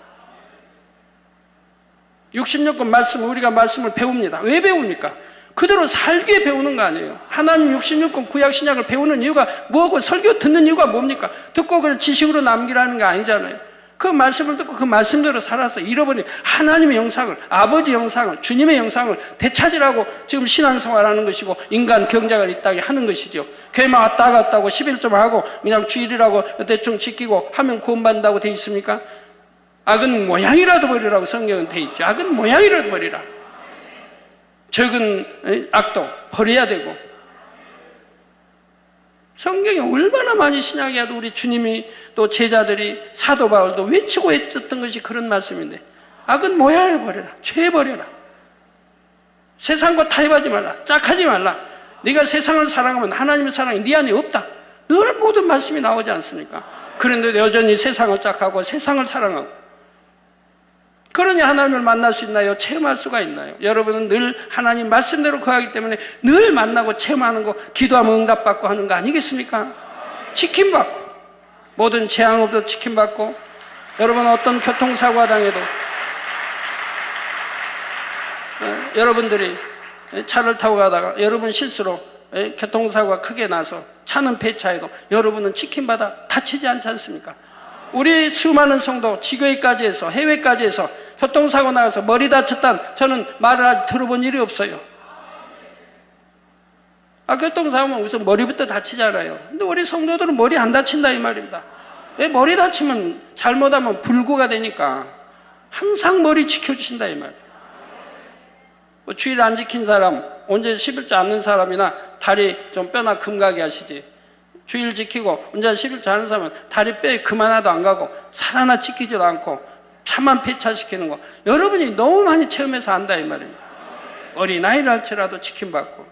C: 66권 말씀, 우리가 말씀을 배웁니다. 왜 배웁니까? 그대로 살기에 배우는 거 아니에요. 하나님 66권 구약 신약을 배우는 이유가 뭐고, 설교 듣는 이유가 뭡니까? 듣고 그냥 지식으로 남기라는 게 아니잖아요. 그 말씀을 듣고 그 말씀대로 살아서 잃어버린 하나님의 영상을, 아버지 영상을, 주님의 영상을 되찾으라고 지금 신앙생활하는 것이고 인간 경작을 이 땅에 하는 것이죠. 교회만 왔다 갔다 하고 11점 하고 그냥 주일이라고 대충 지키고 하면 구원받는다고 돼 있습니까? 악은 모양이라도 버리라고 성경은 돼 있죠. 악은 모양이라도 버리라. 적은 악도 버려야 되고, 성경에 얼마나 많이 신약에 해도 우리 주님이 또 제자들이 사도 바울도 외치고 했었던 것이 그런 말씀인데, 악은 모양을 버려라. 죄 버려라. 세상과 타협하지 말라. 짝하지 말라. 네가 세상을 사랑하면 하나님의 사랑이 네 안에 없다. 늘 모든 말씀이 나오지 않습니까? 그런데 여전히 세상을 짝하고 세상을 사랑하고, 그러니 하나님을 만날 수 있나요? 체험할 수가 있나요? 여러분은 늘 하나님 말씀대로 거하기 때문에 늘 만나고 체험하는 거, 기도하면 응답받고 하는 거 아니겠습니까? 지킴받고, 모든 재앙 없도 지킴받고, 여러분 어떤 교통사고가 당해도 여러분들이 차를 타고 가다가 여러분 실수로 교통사고가 크게 나서 차는 폐차해도 여러분은 지킴받아 다치지 않지 않습니까? 우리 수많은 성도 지교회까지 해서 해외까지 해서 교통사고 나가서 머리 다쳤다는 저는 말을 아직 들어본 일이 없어요. 교통사고면 우선 머리부터 다치잖아요. 근데 우리 성도들은 머리 안 다친다 이 말입니다. 왜? 머리 다치면 잘못하면 불구가 되니까 항상 머리 지켜주신다 이 말이에요. 주일 안 지킨 사람, 언제 11조 않는 사람이나 다리 좀 뼈나 금가게 하시지. 주일 지키고 언제 11조 하는 사람은 다리 뼈에 금 하나도 안 가고 살 하나 지키지도 않고 차만 폐차시키는 거, 여러분이 너무 많이 체험해서 안다 이 말입니다. 어린아이를 할지라도 지킴받고.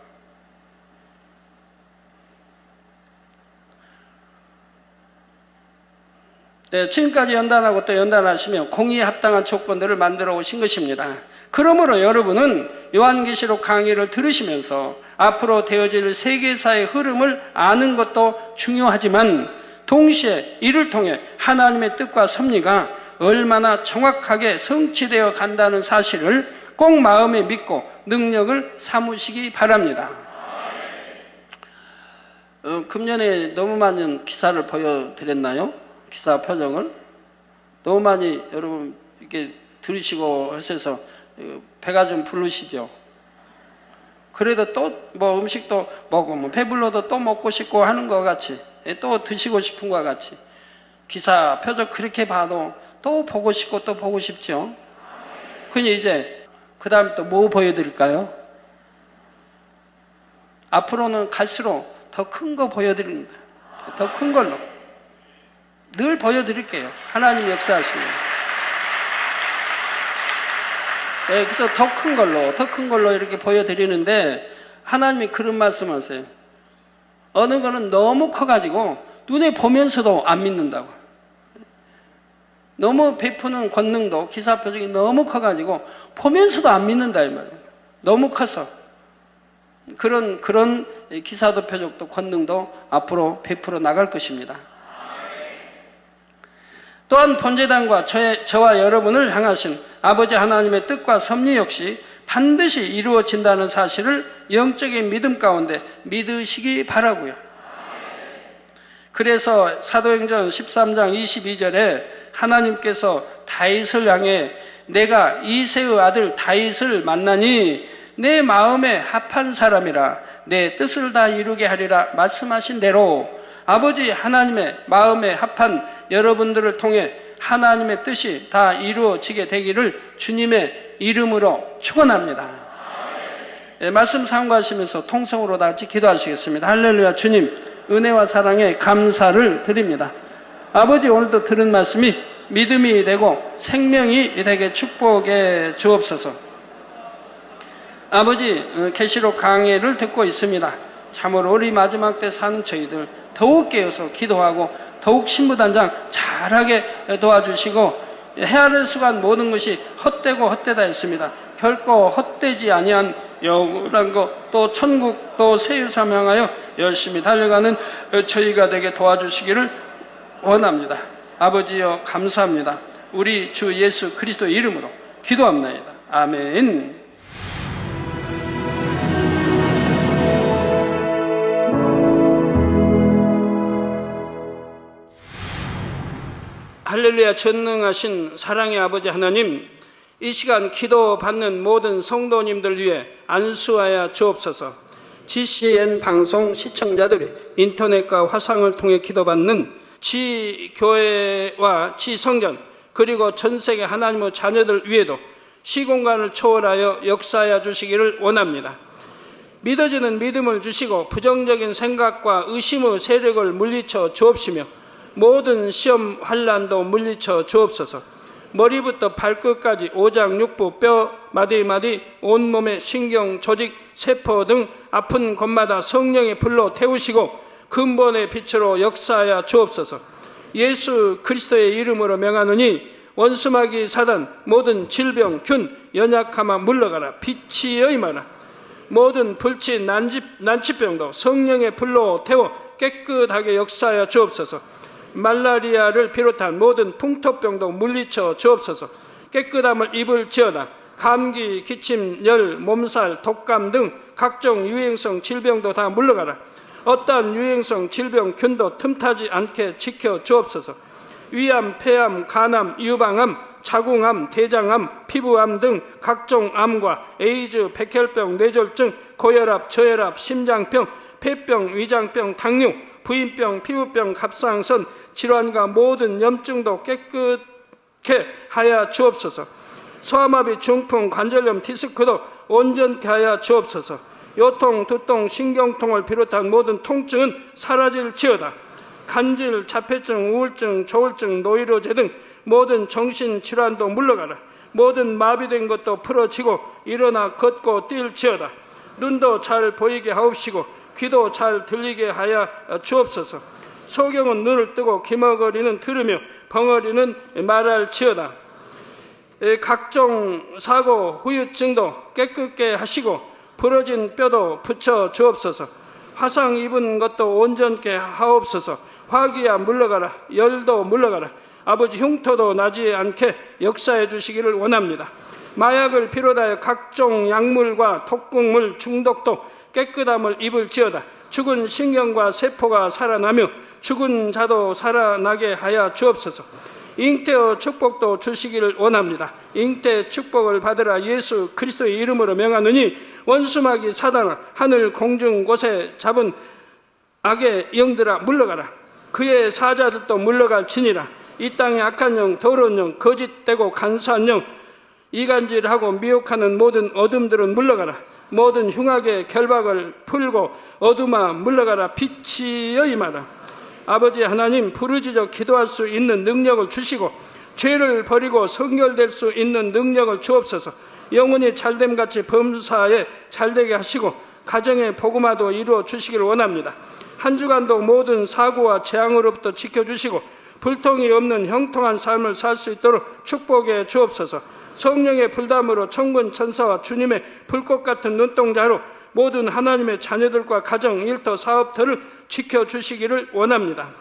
C: 네, 지금까지 연단하고 또 연단하시며 공의에 합당한 조건들을 만들어 오신 것입니다. 그러므로 여러분은 요한계시록 강의를 들으시면서 앞으로 되어질 세계사의 흐름을 아는 것도 중요하지만, 동시에 이를 통해 하나님의 뜻과 섭리가 얼마나 정확하게 성취되어 간다는 사실을 꼭 마음에 믿고 능력을 삼으시기 바랍니다. 금년에 너무 많은 기사를 보여드렸나요? 기사 표정을 너무 많이 여러분 이렇게 들으시고 하셔서 배가 좀 부르시죠. 그래도 또 뭐 음식도 먹으면 배불러도 또 먹고 싶고 하는 것 같이, 또 드시고 싶은 것 같이, 기사 표적 그렇게 봐도 또 보고 싶고 또 보고 싶죠. 그니 이제 그 다음에 또 뭐 보여드릴까요? 앞으로는 갈수록 더 큰 거 보여드립니다. 더 큰 걸로. 늘 보여드릴게요. 하나님 역사하시면. 네, 그래서 더 큰 걸로 이렇게 보여드리는데 하나님이 그런 말씀하세요. 어느 거는 너무 커가지고 눈에 보면서도 안 믿는다고. 너무 베푸는 권능도 기사 표적이 너무 커가지고 보면서도 안 믿는다 이 말이에요. 너무 커서. 그런 기사도 표적도 권능도 앞으로 베풀어 나갈 것입니다. 또한 번제단과 저와 여러분을 향하신 아버지 하나님의 뜻과 섭리 역시 반드시 이루어진다는 사실을 영적인 믿음 가운데 믿으시기 바라고요. 그래서 사도행전 13장 22절에 하나님께서 다윗을 향해 내가 이새의 아들 다윗을 만나니 내 마음에 합한 사람이라 내 뜻을 다 이루게 하리라 말씀하신 대로 아버지 하나님의 마음에 합한 여러분들을 통해 하나님의 뜻이 다 이루어지게 되기를 주님의 이름으로 축원합니다. 네, 말씀 상고하시면서 통성으로 다 같이 기도하시겠습니다. 할렐루야. 주님 은혜와 사랑에 감사를 드립니다. 아버지 오늘도 들은 말씀이 믿음이 되고 생명이 되게 축복해 주옵소서. 아버지 계시록 강해를 듣고 있습니다. 참으로 우리 마지막 때 사는 저희들 더욱 깨어서 기도하고 더욱 신부단장 잘하게 도와주시고 헤아릴 수간 모든 것이 헛되고 헛되다 했습니다. 결코 헛되지 아니한 영원한 것 또 천국 또 세유삼 향하여 열심히 달려가는 저희가 되게 도와주시기를 원합니다. 아버지여 감사합니다. 우리 주 예수 그리스도의 이름으로 기도합니다. 아멘. 할렐루야. 전능하신 사랑의 아버지 하나님, 이 시간 기도받는 모든 성도님들 위해 안수하여 주옵소서. GCN 방송 시청자들이 인터넷과 화상을 통해 기도받는 지교회와 지성전 그리고 전세계 하나님의 자녀들 위에도 시공간을 초월하여 역사하여 주시기를 원합니다. 믿어지는 믿음을 주시고 부정적인 생각과 의심의 세력을 물리쳐 주옵시며 모든 시험 환난도 물리쳐 주옵소서. 머리부터 발끝까지 오장육부 뼈 마디마디 온몸의 신경 조직 세포 등 아픈 곳마다 성령의 불로 태우시고 근본의 빛으로 역사하여 주옵소서. 예수 그리스도의 이름으로 명하노니 원수마귀 사단 모든 질병 균 연약함아 물러가라. 빛이여 임하라. 모든 불치 난치병도 성령의 불로 태워 깨끗하게 역사하여 주옵소서. 말라리아를 비롯한 모든 풍토병도 물리쳐 주옵소서. 깨끗함을 입을지어다. 감기, 기침, 열, 몸살, 독감 등 각종 유행성 질병도 다 물러가라. 어떠한 유행성 질병 균도 틈타지 않게 지켜 주옵소서. 위암, 폐암, 간암, 유방암, 자궁암, 대장암, 피부암 등 각종 암과 에이즈, 백혈병, 뇌졸중, 고혈압, 저혈압, 심장병, 폐병, 위장병, 당뇨, 부인병, 피부병, 갑상선, 질환과 모든 염증도 깨끗게 하여 주옵소서. 소아마비, 중풍, 관절염, 디스크도 온전케 하여 주옵소서. 요통, 두통, 신경통을 비롯한 모든 통증은 사라질지어다. 간질, 자폐증, 우울증, 조울증, 노이로제 등 모든 정신질환도 물러가라. 모든 마비된 것도 풀어지고 일어나 걷고 뛸지어다. 눈도 잘 보이게 하옵시고 귀도 잘 들리게 하여 주옵소서. 소경은 눈을 뜨고 기머거리는 들으며 벙어리는 말할지어다. 각종 사고 후유증도 깨끗게 하시고 부러진 뼈도 붙여 주옵소서. 화상 입은 것도 온전케 하옵소서. 화기야 물러가라. 열도 물러가라. 아버지 흉터도 나지 않게 역사해 주시기를 원합니다. 마약을 비롯하여 각종 약물과 독극물 중독도 깨끗함을 입을지어다. 죽은 신경과 세포가 살아나며 죽은 자도 살아나게 하여 주옵소서. 잉태의 축복도 주시기를 원합니다. 잉태 축복을 받으라. 예수 그리스도의 이름으로 명하노니 원수마귀 사단아 하늘 공중 곳에 잡은 악의 영들아 물러가라. 그의 사자들도 물러갈지니라. 이 땅의 악한 영, 더러운 영, 거짓되고 간사한 영, 이간질하고 미혹하는 모든 어둠들은 물러가라. 모든 흉악의 결박을 풀고 어둠아 물러가라. 빛이여 임하라. 아버지 하나님, 부르짖어 기도할 수 있는 능력을 주시고 죄를 버리고 성결될 수 있는 능력을 주옵소서. 영혼이 잘됨같이 범사에 잘되게 하시고 가정의 복음화도 이루어 주시길 원합니다. 한 주간도 모든 사고와 재앙으로부터 지켜주시고 불통이 없는 형통한 삶을 살 수 있도록 축복해 주옵소서. 성령의 불담으로 천군 천사와 주님의 불꽃 같은 눈동자로 모든 하나님의 자녀들과 가정, 일터, 사업들을 지켜주시기를 원합니다.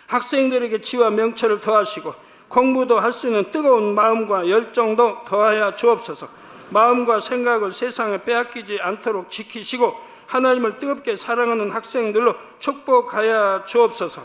C: 학생들에게 지와 명철을 더하시고 공부도 할 수 있는 뜨거운 마음과 열정도 더하여 주옵소서. 마음과 생각을 세상에 빼앗기지 않도록 지키시고 하나님을 뜨겁게 사랑하는 학생들로 축복하여 주옵소서.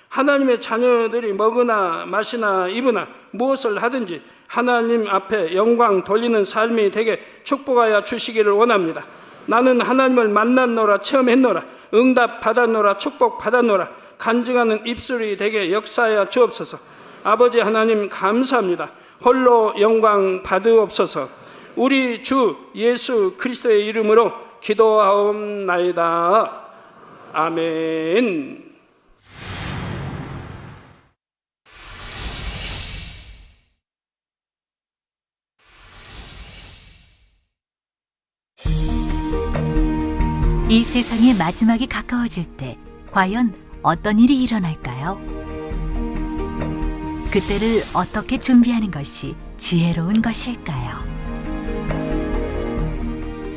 C: 하나님의 자녀들이 먹으나 마시나 입으나 무엇을 하든지 하나님 앞에 영광 돌리는 삶이 되게 축복하여 주시기를 원합니다. 나는 하나님을 만났노라, 체험했노라, 응답 받았노라, 축복 받았노라, 간증하는 입술이 되게 역사하여 주옵소서. 아버지 하나님 감사합니다. 홀로 영광 받으옵소서. 우리 주 예수 그리스도의 이름으로 기도하옵나이다. 아멘.
A: 이 세상의 마지막이 가까워질 때 과연 어떤 일이 일어날까요? 그때를 어떻게 준비하는 것이 지혜로운 것일까요?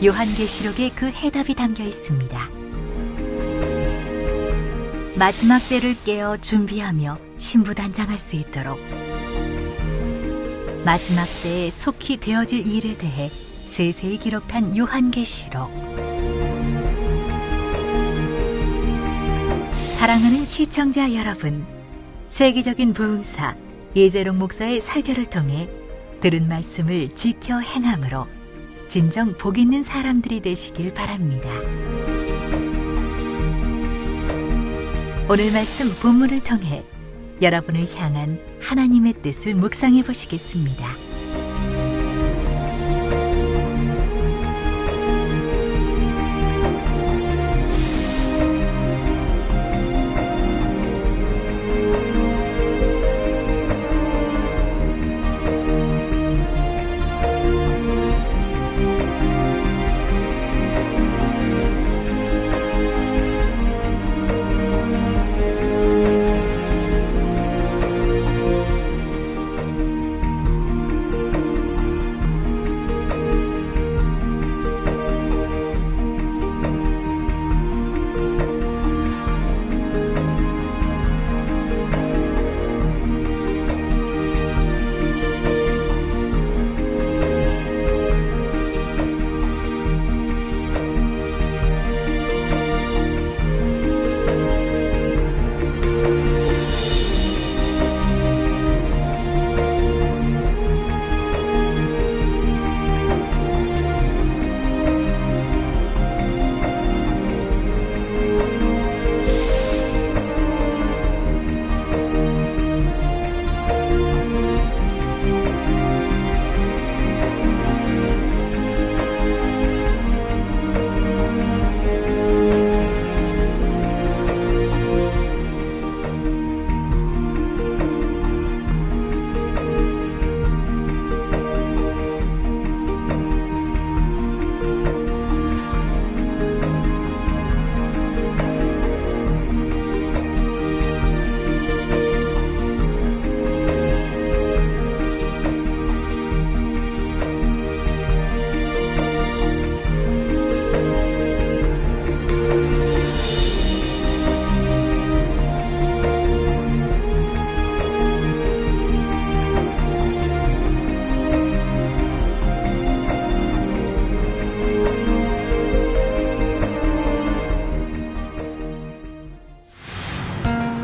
A: 요한계시록에 그 해답이 담겨 있습니다. 마지막 때를 깨어 준비하며 신부단장할 수 있도록 마지막 때에 속히 되어질 일에 대해 세세히 기록한 요한계시록. 사랑하는 시청자 여러분, 세계적인 부흥사 이재롱 목사의 설교를 통해 들은 말씀을 지켜 행함으로 진정 복 있는 사람들이 되시길 바랍니다. 오늘 말씀 본문을 통해 여러분을 향한 하나님의 뜻을 묵상해 보시겠습니다.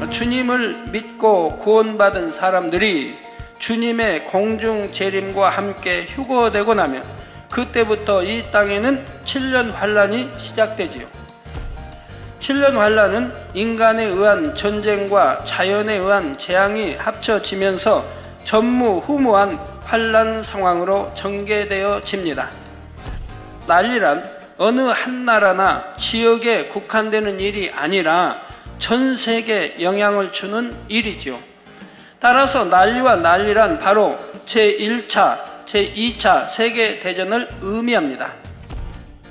C: 주님을 믿고 구원받은 사람들이 주님의 공중 재림과 함께 휴거되고 나면 그때부터 이 땅에는 7년 환란이 시작되지요. 7년 환란은 인간에 의한 전쟁과 자연에 의한 재앙이 합쳐지면서 전무후무한 환란 상황으로 전개되어집니다. 난리란 어느 한 나라나 지역에 국한되는 일이 아니라 전 세계에 영향을 주는 일이지요. 따라서 난리와 난리란 바로 제1차, 제2차 세계대전을 의미합니다.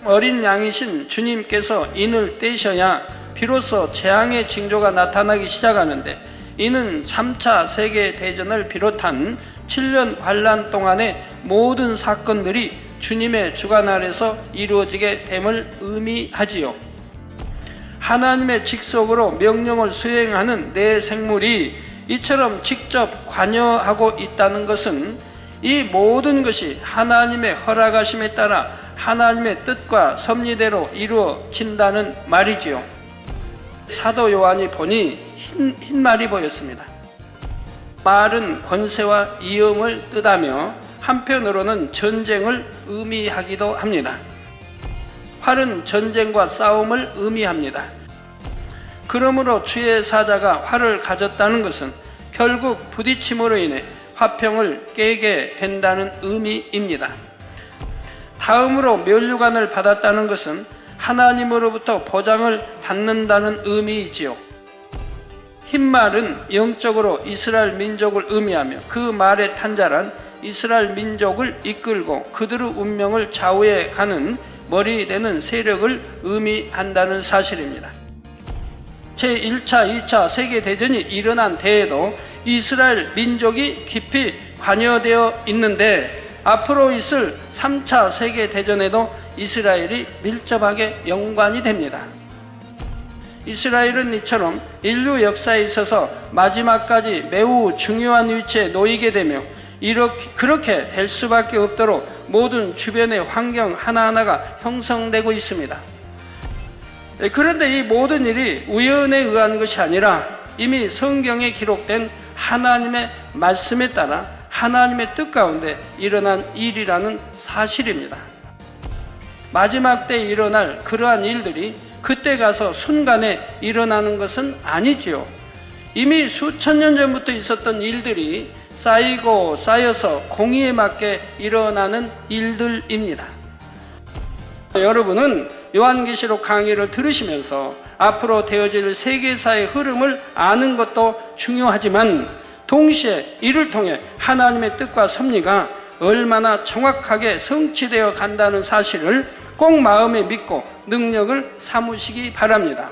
C: 어린 양이신 주님께서 인을 떼셔야 비로소 재앙의 징조가 나타나기 시작하는데, 이는 3차 세계대전을 비롯한 7년 환란 동안의 모든 사건들이 주님의 주관 아래서 이루어지게 됨을 의미하지요. 하나님의 직속으로 명령을 수행하는 내 생물이 이처럼 직접 관여하고 있다는 것은 이 모든 것이 하나님의 허락하심에 따라 하나님의 뜻과 섭리대로 이루어진다는 말이지요. 사도 요한이 보니 흰 말이 보였습니다. 말은 권세와 위엄을 뜻하며 한편으로는 전쟁을 의미하기도 합니다. 활은 전쟁과 싸움을 의미합니다. 그러므로 주의 사자가 활을 가졌다는 것은 결국 부딪힘으로 인해 화평을 깨게 된다는 의미입니다. 다음으로 면류관을 받았다는 것은 하나님으로부터 보장을 받는다는 의미이지요. 흰말은 영적으로 이스라엘 민족을 의미하며 그 말의 탄자란 이스라엘 민족을 이끌고 그들의 운명을 좌우해 가는 머리 되는 세력을 의미한다는 사실입니다. 제1차, 2차 세계대전이 일어난 때에도 이스라엘 민족이 깊이 관여되어 있는데, 앞으로 있을 3차 세계대전에도 이스라엘이 밀접하게 연관이 됩니다. 이스라엘은 이처럼 인류 역사에 있어서 마지막까지 매우 중요한 위치에 놓이게 되며 그렇게 될 수밖에 없도록 모든 주변의 환경 하나하나가 형성되고 있습니다. 그런데 이 모든 일이 우연에 의한 것이 아니라 이미 성경에 기록된 하나님의 말씀에 따라 하나님의 뜻 가운데 일어난 일이라는 사실입니다. 마지막 때에 일어날 그러한 일들이 그때 가서 순간에 일어나는 것은 아니지요. 이미 수천 년 전부터 있었던 일들이 쌓이고 쌓여서 공의에 맞게 일어나는 일들입니다. 여러분은 요한계시록 강의를 들으시면서 앞으로 되어질 세계사의 흐름을 아는 것도 중요하지만, 동시에 이를 통해 하나님의 뜻과 섭리가 얼마나 정확하게 성취되어 간다는 사실을 꼭 마음에 믿고 능력을 삼으시기 바랍니다.